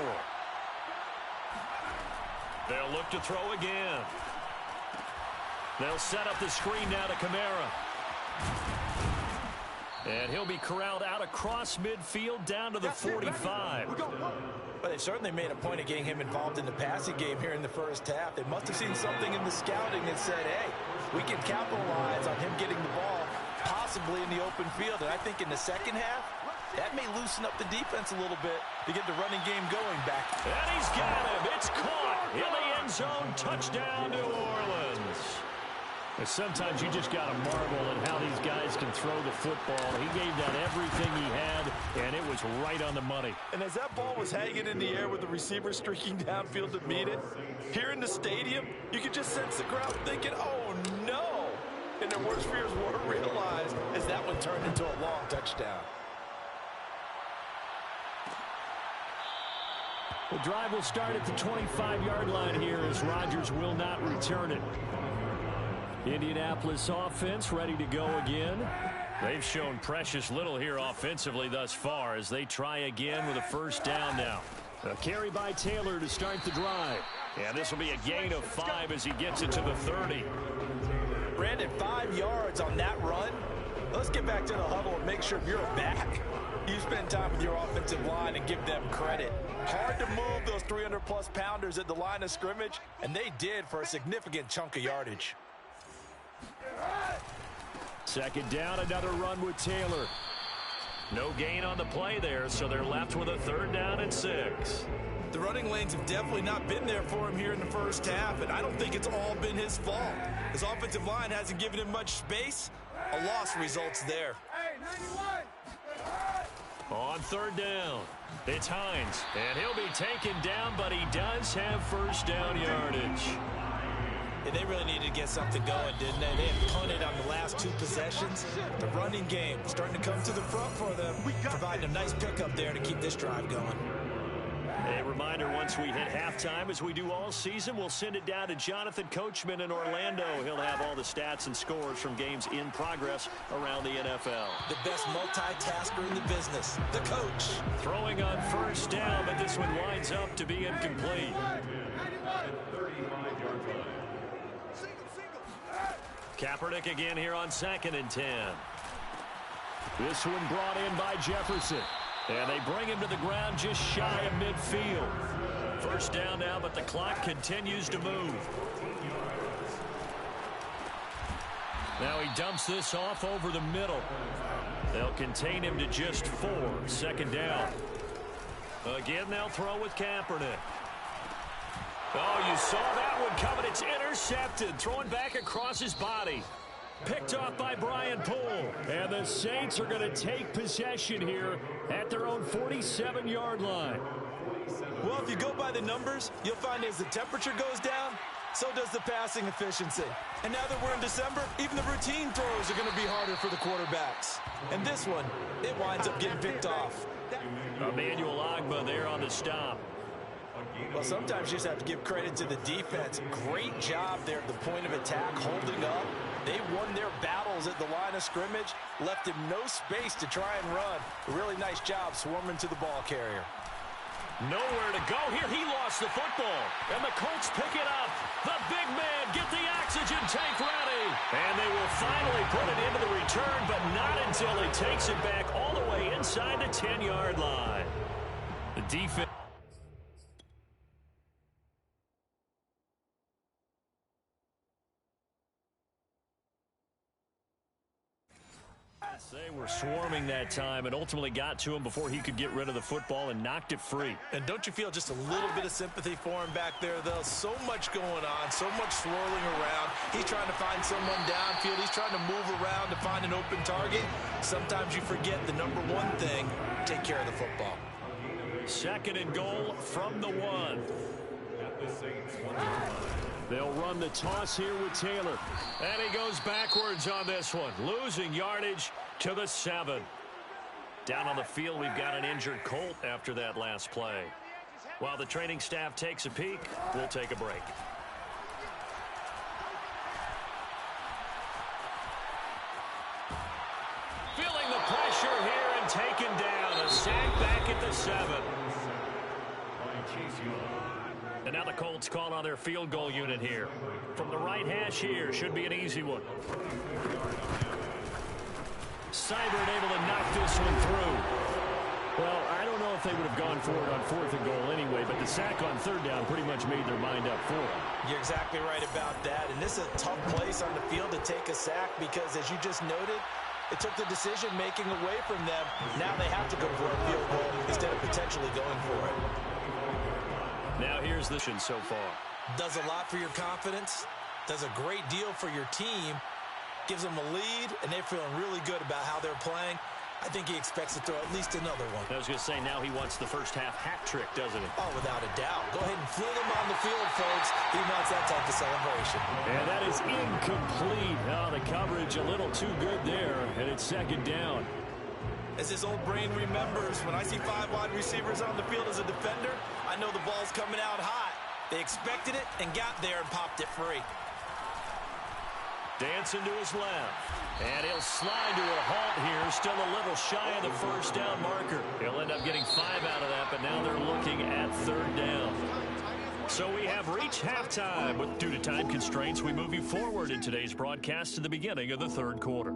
They'll look to throw again. They'll set up the screen now to Kamara. And he'll be corralled out across midfield down to the 45. But they certainly made a point of getting him involved in the passing game here in the first half. They must have seen something in the scouting that said, hey, we can capitalize on him getting the ball possibly in the open field. And I think in the second half, that may loosen up the defense a little bit to get the running game going back. And he's got him. It's caught in the end zone. Touchdown, New Orleans. And sometimes you just got to marvel at how these guys can throw the football. He gave that everything he had, and it was right on the money. And as that ball was hanging in the air with the receiver streaking downfield to meet it, here in the stadium, you could just sense the crowd thinking, oh, no. And their worst fears weren't realized as that one turned into a long touchdown. The drive will start at the 25-yard line here as Rodgers will not return it. Indianapolis offense ready to go again. They've shown precious little here offensively thus far as they try again with a first down now. A carry by Taylor to start the drive. And this will be a gain of 5 as he gets it to the 30. Brandon, 5 yards on that run. Let's get back to the huddle and make sure you're back. You spend time with your offensive line and give them credit. Hard to move those 300-plus pounders at the line of scrimmage, and they did for a significant chunk of yardage. Second down, another run with Taylor. No gain on the play there, so they're left with a 3rd down and 6. The running lanes have definitely not been there for him here in the first half, and I don't think it's all been his fault. His offensive line hasn't given him much space. A loss results there. On 3rd down, it's Hines, and he'll be taken down, but he does have first down yardage. And they really needed to get something going, didn't they? They had punted on the last 2 possessions. The running game starting to come to the front for them, providing a nice pickup there to keep this drive going. A reminder, once we hit halftime, as we do all season, we'll send it down to Jonathan Coachman in Orlando. He'll have all the stats and scores from games in progress around the NFL. The best multitasker in the business, the coach. Throwing on first down, but this one winds up to be incomplete. Kaepernick again here on 2nd and 10. This one brought in by Jefferson. And they bring him to the ground just shy of midfield. First down now, but the clock continues to move. Now he dumps this off over the middle. They'll contain him to just 4. Second down. Again, they'll throw with Kaepernick. You saw that one coming. It's intercepted. Throwing back across his body. Picked off by Brian Poole. And the Saints are going to take possession here at their own 47-yard line. Well, if you go by the numbers, you'll find as the temperature goes down, so does the passing efficiency. And now that we're in December, even the routine throws are going to be harder for the quarterbacks. And this one, it winds up getting picked off. Emmanuel Ogbah there on the stop. Well, sometimes you just have to give credit to the defense. Great job there at the point of attack, holding up. They won their battles at the line of scrimmage, left him no space to try and run. A really nice job swarming to the ball carrier. Nowhere to go here. He lost the football. And the Colts pick it up. The big man, get the oxygen tank ready. And they will finally put it into the return, but not until he takes it back all the way inside the 10-yard line. The defense. They were swarming that time and ultimately got to him before he could get rid of the football and knocked it free. And don't you feel just a little bit of sympathy for him back there, though? So much going on, so much swirling around. He's trying to find someone downfield. He's trying to move around to find an open target. Sometimes you forget the number one thing, take care of the football. 2nd and goal from the 1. They'll run the toss here with Taylor. And he goes backwards on this one, losing yardage to the 7. Down on the field, we've got an injured Colt after that last play. While the training staff takes a peek, we'll take a break. Feeling the pressure here and taken down. A sack back at the 7. And now the Colts call on their field goal unit here. From the right hash here, should be an easy one. Seibert able to knock this one through. Well, I don't know if they would have gone for it on 4th and goal anyway, but the sack on 3rd down pretty much made their mind up for it. You're exactly right about that. And this is a tough place on the field to take a sack because, as you just noted, it took the decision-making away from them. Now they have to go for a field goal instead of potentially going for it. Now here's the so far. Does a lot for your confidence. Does a great deal for your team. Gives them a lead, and they're feeling really good about how they're playing. I think he expects to throw at least another one. I was going to say, now he wants the first half hat trick, doesn't he? Oh, without a doubt. Go ahead and fling him on the field, folks. He wants that type of celebration. And that is incomplete. Oh, the coverage a little too good there, and it's 2nd down. As his old brain remembers, when I see 5 wide receivers on the field as a defender, I know the ball's coming out hot. They expected it and got there and popped it free. Dancing to his left. And he'll slide to a halt here. Still a little shy of the 1st down marker. He'll end up getting 5 out of that, but now they're looking at 3rd down. So we have reached halftime. But due to time constraints, we move you forward in today's broadcast to the beginning of the 3rd quarter.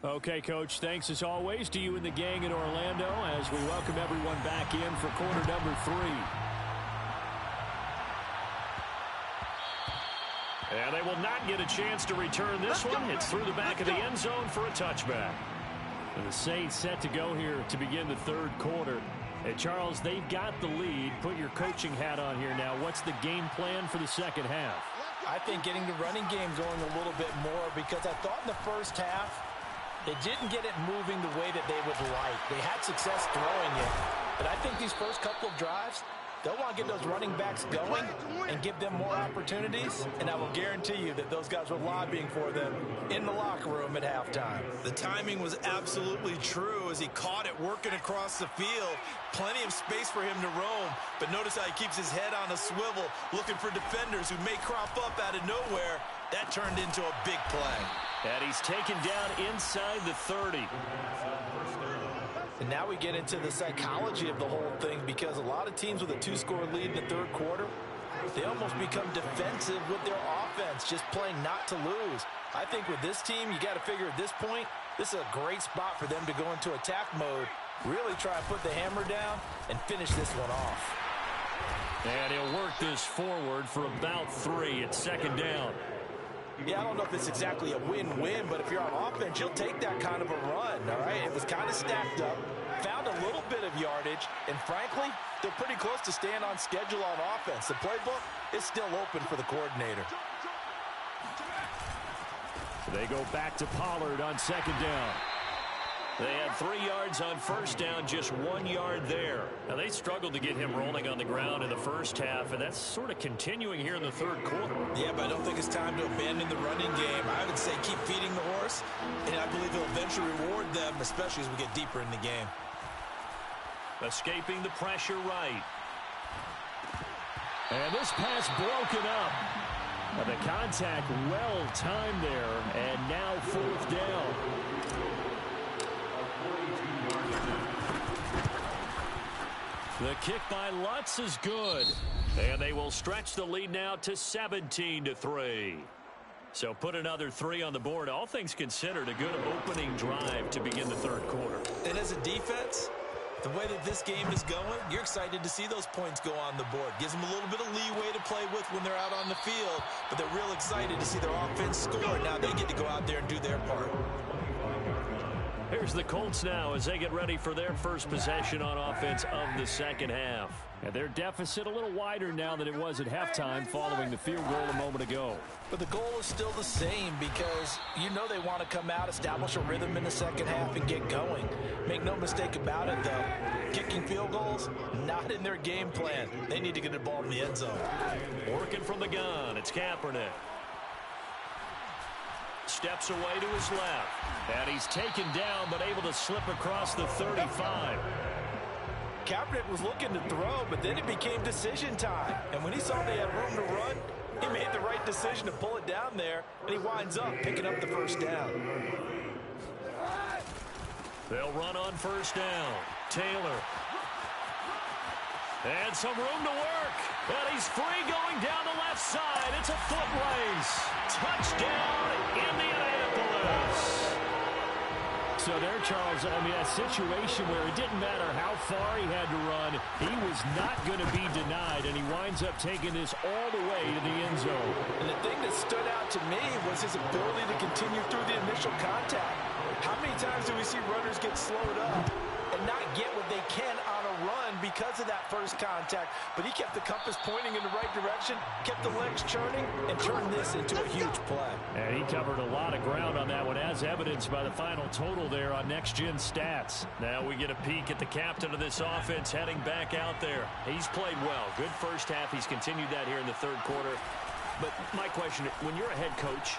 Okay, Coach, thanks as always to you and the gang in Orlando as we welcome everyone back in for quarter number 3. And they will not get a chance to return this one. It's through the back of the end zone for a touchback. And the Saints set to go here to begin the 3rd quarter. And Charles, they've got the lead. Put your coaching hat on here now. What's the game plan for the 2nd half? I think getting the running game going a little bit more because I thought in the 1st half, they didn't get it moving the way that they would like. They had success throwing it. But I think these first couple of drives, they'll want to get those running backs going and give them more opportunities. And I will guarantee you that those guys were lobbying for them in the locker room at halftime. The timing was absolutely true as he caught it working across the field. Plenty of space for him to roam. But notice how he keeps his head on a swivel, looking for defenders who may crop up out of nowhere. That turned into a big play. And he's taken down inside the 30. And now we get into the psychology of the whole thing because a lot of teams with a 2-score lead in the 3rd quarter, they almost become defensive with their offense, just playing not to lose. I think with this team, you got to figure at this point, this is a great spot for them to go into attack mode, really try and put the hammer down and finish this one off. And he'll work this forward for about 3 at 2nd down. Yeah, I don't know if it's exactly a win-win, but if you're on offense, you'll take that kind of a run, all right? It was kind of stacked up. found a little bit of yardage, and frankly, they're pretty close to staying on schedule on offense. The playbook is still open for the coordinator. They go back to Pollard on second down. They had 3 yards on first down, just 1 yard there. Now, they struggled to get him rolling on the ground in the first half, and that's sort of continuing here in the third quarter. Yeah, but I don't think it's time to abandon the running game. I would say keep feeding the horse, and I believe he'll eventually reward them, especially as we get deeper in the game. Escaping the pressure right. And this pass broken up. Now the contact well timed there, and now fourth down. The kick by Lutz is good. And they will stretch the lead now to 17-3. So put another 3 on the board. All things considered, a good opening drive to begin the third quarter. And as a defense, the way that this game is going, you're excited to see those points go on the board. Gives them a little bit of leeway to play with when they're out on the field, but they're real excited to see their offense score. Now they get to go out there and do their part. Here's the Colts now as they get ready for their first possession on offense of the second half. And their deficit a little wider now than it was at halftime following the field goal a moment ago. But the goal is still the same because you know they want to come out, establish a rhythm in the second half, and get going. Make no mistake about it, though. Kicking field goals, not in their game plan. They need to get the ball in the end zone. Working from the gun, it's Kaepernick. Steps away to his left. And he's taken down, but able to slip across the 35. Kaepernick was looking to throw, but then it became decision time. And when he saw they had room to run, he made the right decision to pull it down there, and he winds up picking up the first down. They'll run on first down. Taylor. And some room to work. And he's free going down the left side. It's a foot race. Touchdown, Indianapolis. So there, Charles, I mean, a situation where it didn't matter how far he had to run, he was not going to be denied, and he winds up taking this all the way to the end zone. And the thing that stood out to me was his ability to continue through the initial contact. How many times do we see runners get slowed up and not get what they can on a run because of that first contact? But he kept the compass pointing in the right direction, kept the legs churning, and turned this into a huge play. And he covered a lot of ground on that one, as evidenced by the final total there on Next Gen Stats. Now we get a peek at the captain of this offense heading back out there. He's played well. Good first half. He's continued that here in the third quarter. But my question, when you're a head coach,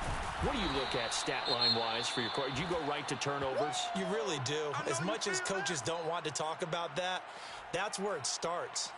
what do you look at stat line-wise for your coach? Do you go right to turnovers? You really do. As much as coaches don't want to talk about that, that's where it starts.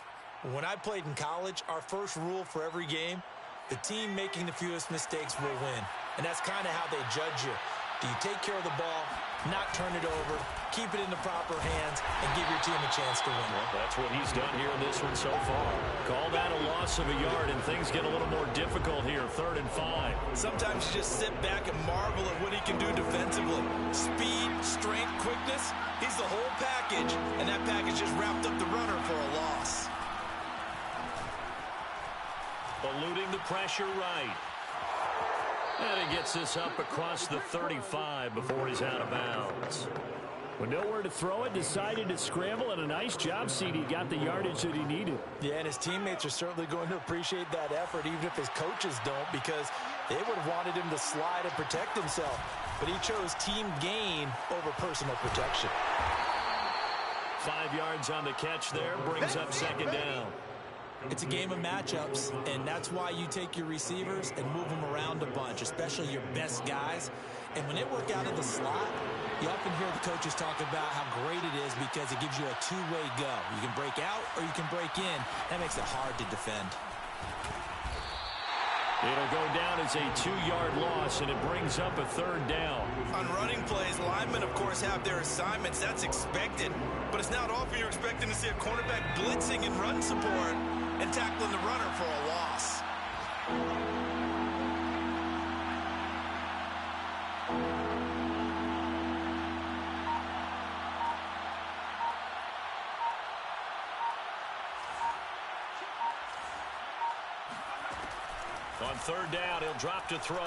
When I played in college, our first rule for every game, the team making the fewest mistakes will win. And that's kind of how they judge you. Do you take care of the ball, not turn it over, keep it in the proper hands, and give your team a chance to win? Well, that's what he's done here in this one so far. Call that a loss of a yard, and things get a little more difficult here, 3rd and 5. Sometimes you just sit back and marvel at what he can do defensively. Speed, strength, quickness, he's the whole package, and that package just wrapped up the runner for a loss. Eluding the pressure right. And he gets this up across the 35 before he's out of bounds. With nowhere to throw it, decided to scramble, and a nice job, CD. Got the yardage that he needed. Yeah, and his teammates are certainly going to appreciate that effort, even if his coaches don't, because they would have wanted him to slide and protect himself. But he chose team gain over personal protection. 5 yards on the catch there, brings up 2nd down. It's a game of matchups, and that's why you take your receivers and move them around a bunch, especially your best guys. And when they work out of the slot, you often hear the coaches talk about how great it is because it gives you a two-way go. You can break out or you can break in. That makes it hard to defend. It'll go down as a 2-yard loss, and it brings up a 3rd down. On running plays, linemen, of course, have their assignments. That's expected. But it's not often you're expecting to see a cornerback blitzing in run support and tackling the runner for a loss. On 3rd down, he'll drop to throw.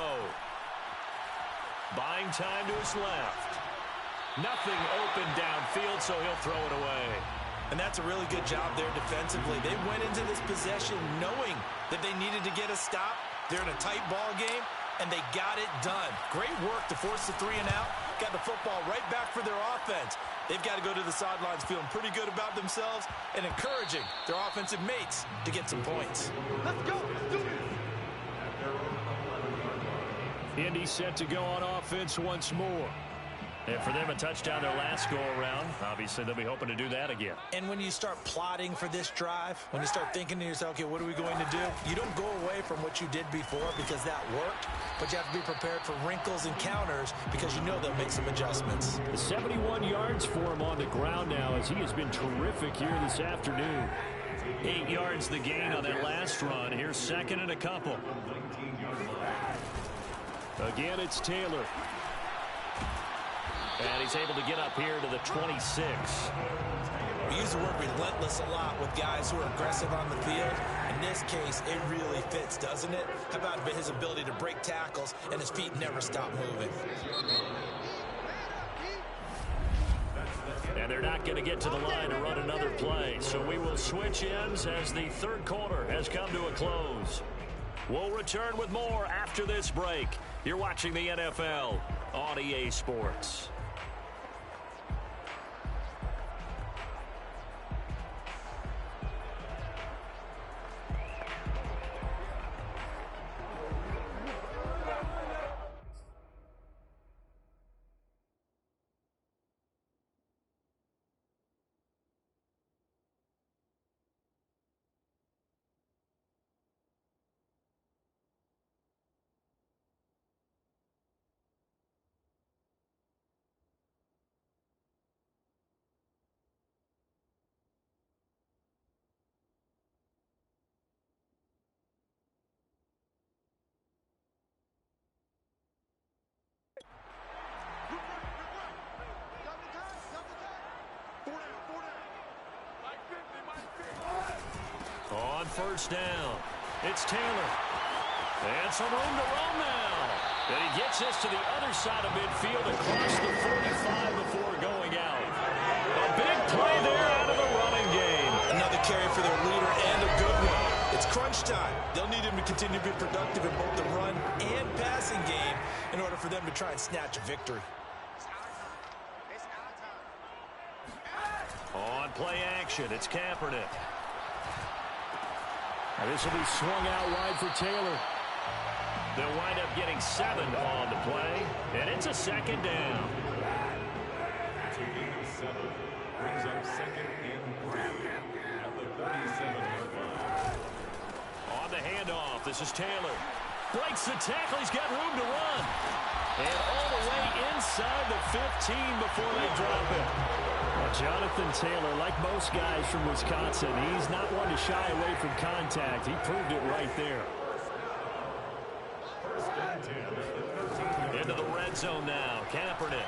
Buying time to his left. Nothing open downfield, so he'll throw it away. And that's a really good job there defensively. They went into this possession knowing that they needed to get a stop. They're in a tight ball game, and they got it done. Great work to force the 3 and out. Got the football right back for their offense. They've got to go to the sidelines feeling pretty good about themselves and encouraging their offensive mates to get some points. Let's go. Let's do it. Indy set to go on offense once more. And for them, a touchdown their last go-around. Obviously, they'll be hoping to do that again. And when you start plotting for this drive, when you start thinking to yourself, okay, what are we going to do? You don't go away from what you did before because that worked, but you have to be prepared for wrinkles and counters because you know they'll make some adjustments. 71 yards for him on the ground now as he has been terrific here this afternoon. 8 yards the gain on that last run. Here's second and a couple. Again, it's Taylor. And he's able to get up here to the 26. We use the word relentless a lot with guys who are aggressive on the field. In this case, it really fits, doesn't it? How about his ability to break tackles and his feet never stop moving? And they're not going to get to the line to run another play. So we will switch ends as the third quarter has come to a close. We'll return with more after this break. You're watching the NFL on EA Sports. On first down, it's Taylor. And some room to run now. And he gets this to the other side of midfield across the 45 before going out. A big play there out of the running game. Another carry for their leader and a good one. It's crunch time. They'll need him to continue to be productive in both the run and passing game in order for them to try and snatch a victory. On play action, it's Kaepernick. And this will be swung out wide for Taylor. They'll wind up getting 7 on the play, and it's a second down. Brings up second and 3 at the 47-yard line. On the handoff, this is Taylor. Breaks the tackle, he's got room to run. And all the way inside the 15 before they drop it. Well, Jonathan Taylor, like most guys from Wisconsin, he's not one to shy away from contact. He proved it right there. Into the red zone now, Kaepernick.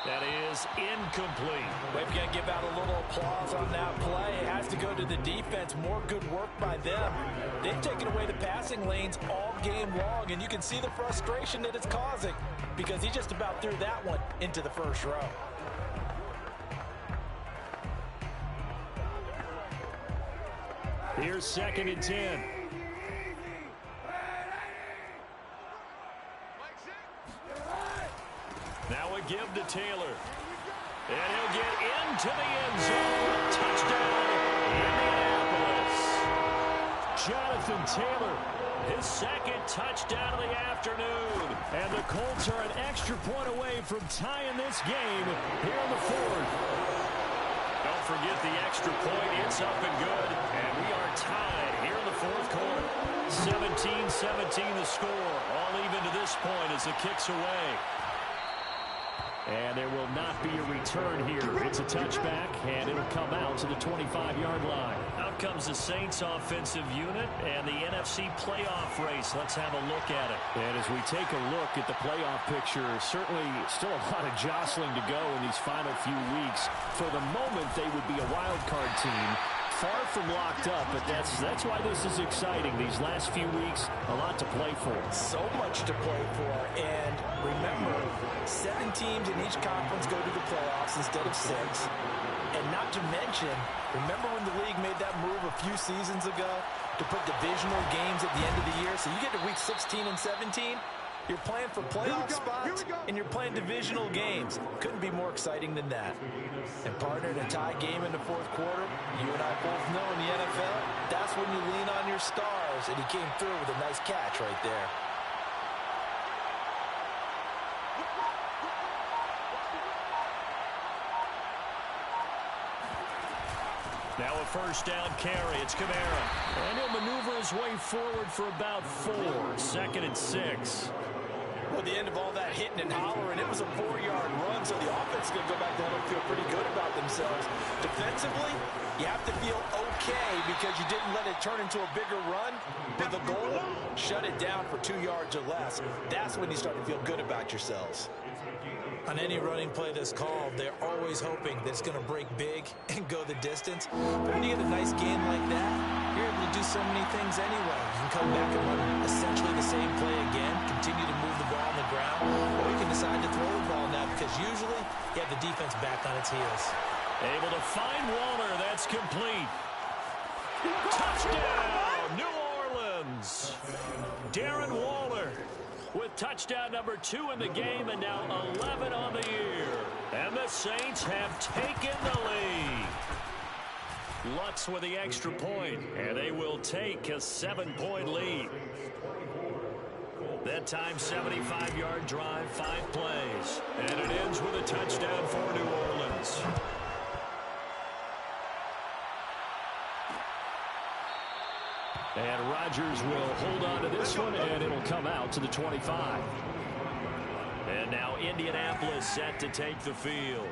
That is incomplete. We've got to give out a little applause on that play. It has to go to the defense. More good work by them. They've taken away the passing lanes all game long, and you can see the frustration that it's causing because he just about threw that one into the first row. Here's second and 10. Now a give to Taylor. And he'll get into the end zone. Touchdown, Indianapolis. Jonathan Taylor, His second touchdown of the afternoon. and the Colts are an extra point away from tying this game here in the fourth. Don't forget the extra point. It's up and good. And we are tied here in the fourth quarter. 17-17 the score. All even to this point as the kick's away. And there will not be a return here. It's a touchback, and it'll come out to the 25-yard line. Out comes the Saints offensive unit and the NFC playoff race. Let's have a look at it. And as we take a look at the playoff picture, certainly still a lot of jostling to go in these final few weeks. For the moment, they would be a wild card team. far from locked up, but that's why this is exciting. These last few weeks, a lot to play for. So much to play for. And remember, 7 teams in each conference go to the playoffs instead of 6. And not to mention, remember when the league made that move a few seasons ago to put divisional games at the end of the year? So you get to week 16 and 17, you're playing for playoff spots, and you're playing divisional games. Couldn't be more exciting than that. And partner, in a tie game in the fourth quarter, you and I both know in the NFL, that's when you lean on your stars, and he came through with a nice catch right there. Now a first down carry. It's Kamara. And he'll maneuver his way forward for about 4. 2nd and 6. Well, at the end of all that hitting and hollering, it was a 4-yard run, so the offense is going to go back there and feel pretty good about themselves. Defensively, you have to feel okay because you didn't let it turn into a bigger run. But the goal, shut it down for 2 yards or less. That's when you start to feel good about yourselves. On any running play that's called, they're always hoping that it's going to break big and go the distance. But when you get a nice gain like that, you're able to do so many things anyway. You can come back and run essentially the same play again, continue to move the ball on the ground, or you can decide to throw the ball now because usually you have the defense back on its heels. Able to find Waller. That's complete. Touchdown, New Orleans. Darren Waller with touchdown number 2 in the game, and now 11 on the year. And the Saints have taken the lead. Lutz with the extra point, and they will take a 7-point lead. That time, 75-yard drive, 5 plays. And it ends with a touchdown for New Orleans. And Rodgers will hold on to this one, and it'll come out to the 25. And now Indianapolis set to take the field.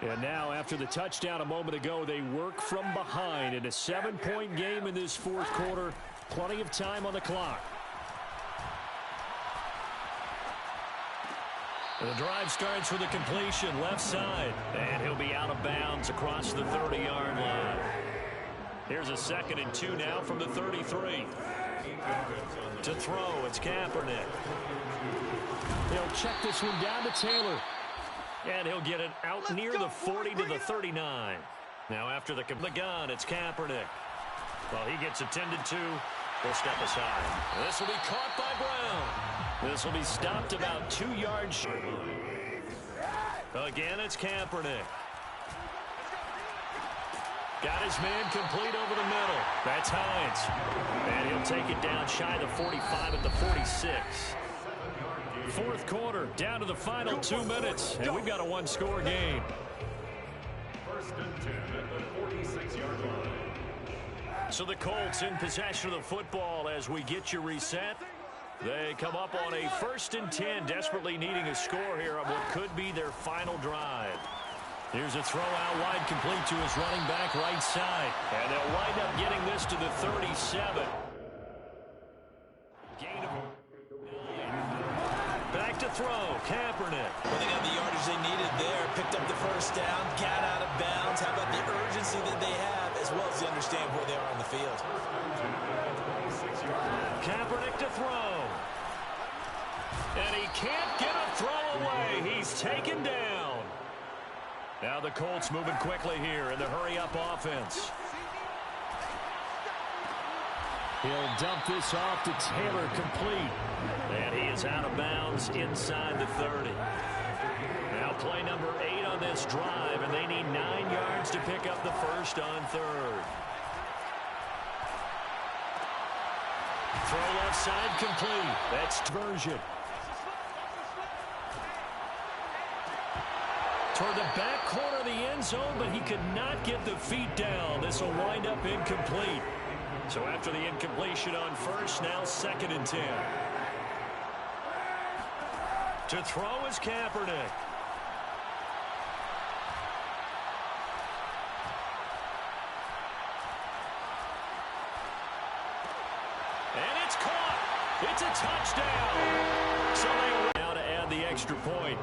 And now, after the touchdown a moment ago, they work from behind in a 7-point game in this fourth quarter. Plenty of time on the clock. The drive starts with a completion left side. And he'll be out of bounds across the 30-yard line. Here's a 2nd and 2 now from the 33. To throw, it's Kaepernick. He'll check this one down to Taylor. And he'll get it out near the 40 to the 39. Now after the gun, it's Kaepernick. Well, he gets attended to. He'll step aside. This will be caught by Brown. This will be stopped about 2 yards short. Again, it's Kaepernick. Got his man complete over the middle. That's Hines. And he'll take it down shy of the 45 at the 46. Fourth quarter, down to the final 2 minutes, and we've got a 1-score game. 1st and 10 at the 46-yard line. So the Colts in possession of the football as we get you reset. They come up on a 1st and 10, desperately needing a score here on what could be their final drive. Here's a throw out wide, complete to his running back right side. And they'll wind up getting this to the 37. Gain of 9. Back to throw, Kaepernick. Well, they got the yardage they needed there. Picked up the first down, got out of bounds. How about the urgency that they have, as well as they understand where they are on the field. Kaepernick to throw. And he can't get a throw away. He's taken down. Now the Colts moving quickly here in the hurry-up offense. He'll dump this off to Taylor, complete. And he is out of bounds inside the 30. Now play number 8 on this drive, and they need 9 yards to pick up the first on 3rd. Throw left side, complete. That's version. Toward the back corner of the end zone, but he could not get the feet down. This will wind up incomplete. So after the incompletion on first, now 2nd and 10. To throw is Kaepernick. And it's caught. It's a touchdown. So they now to add the extra point.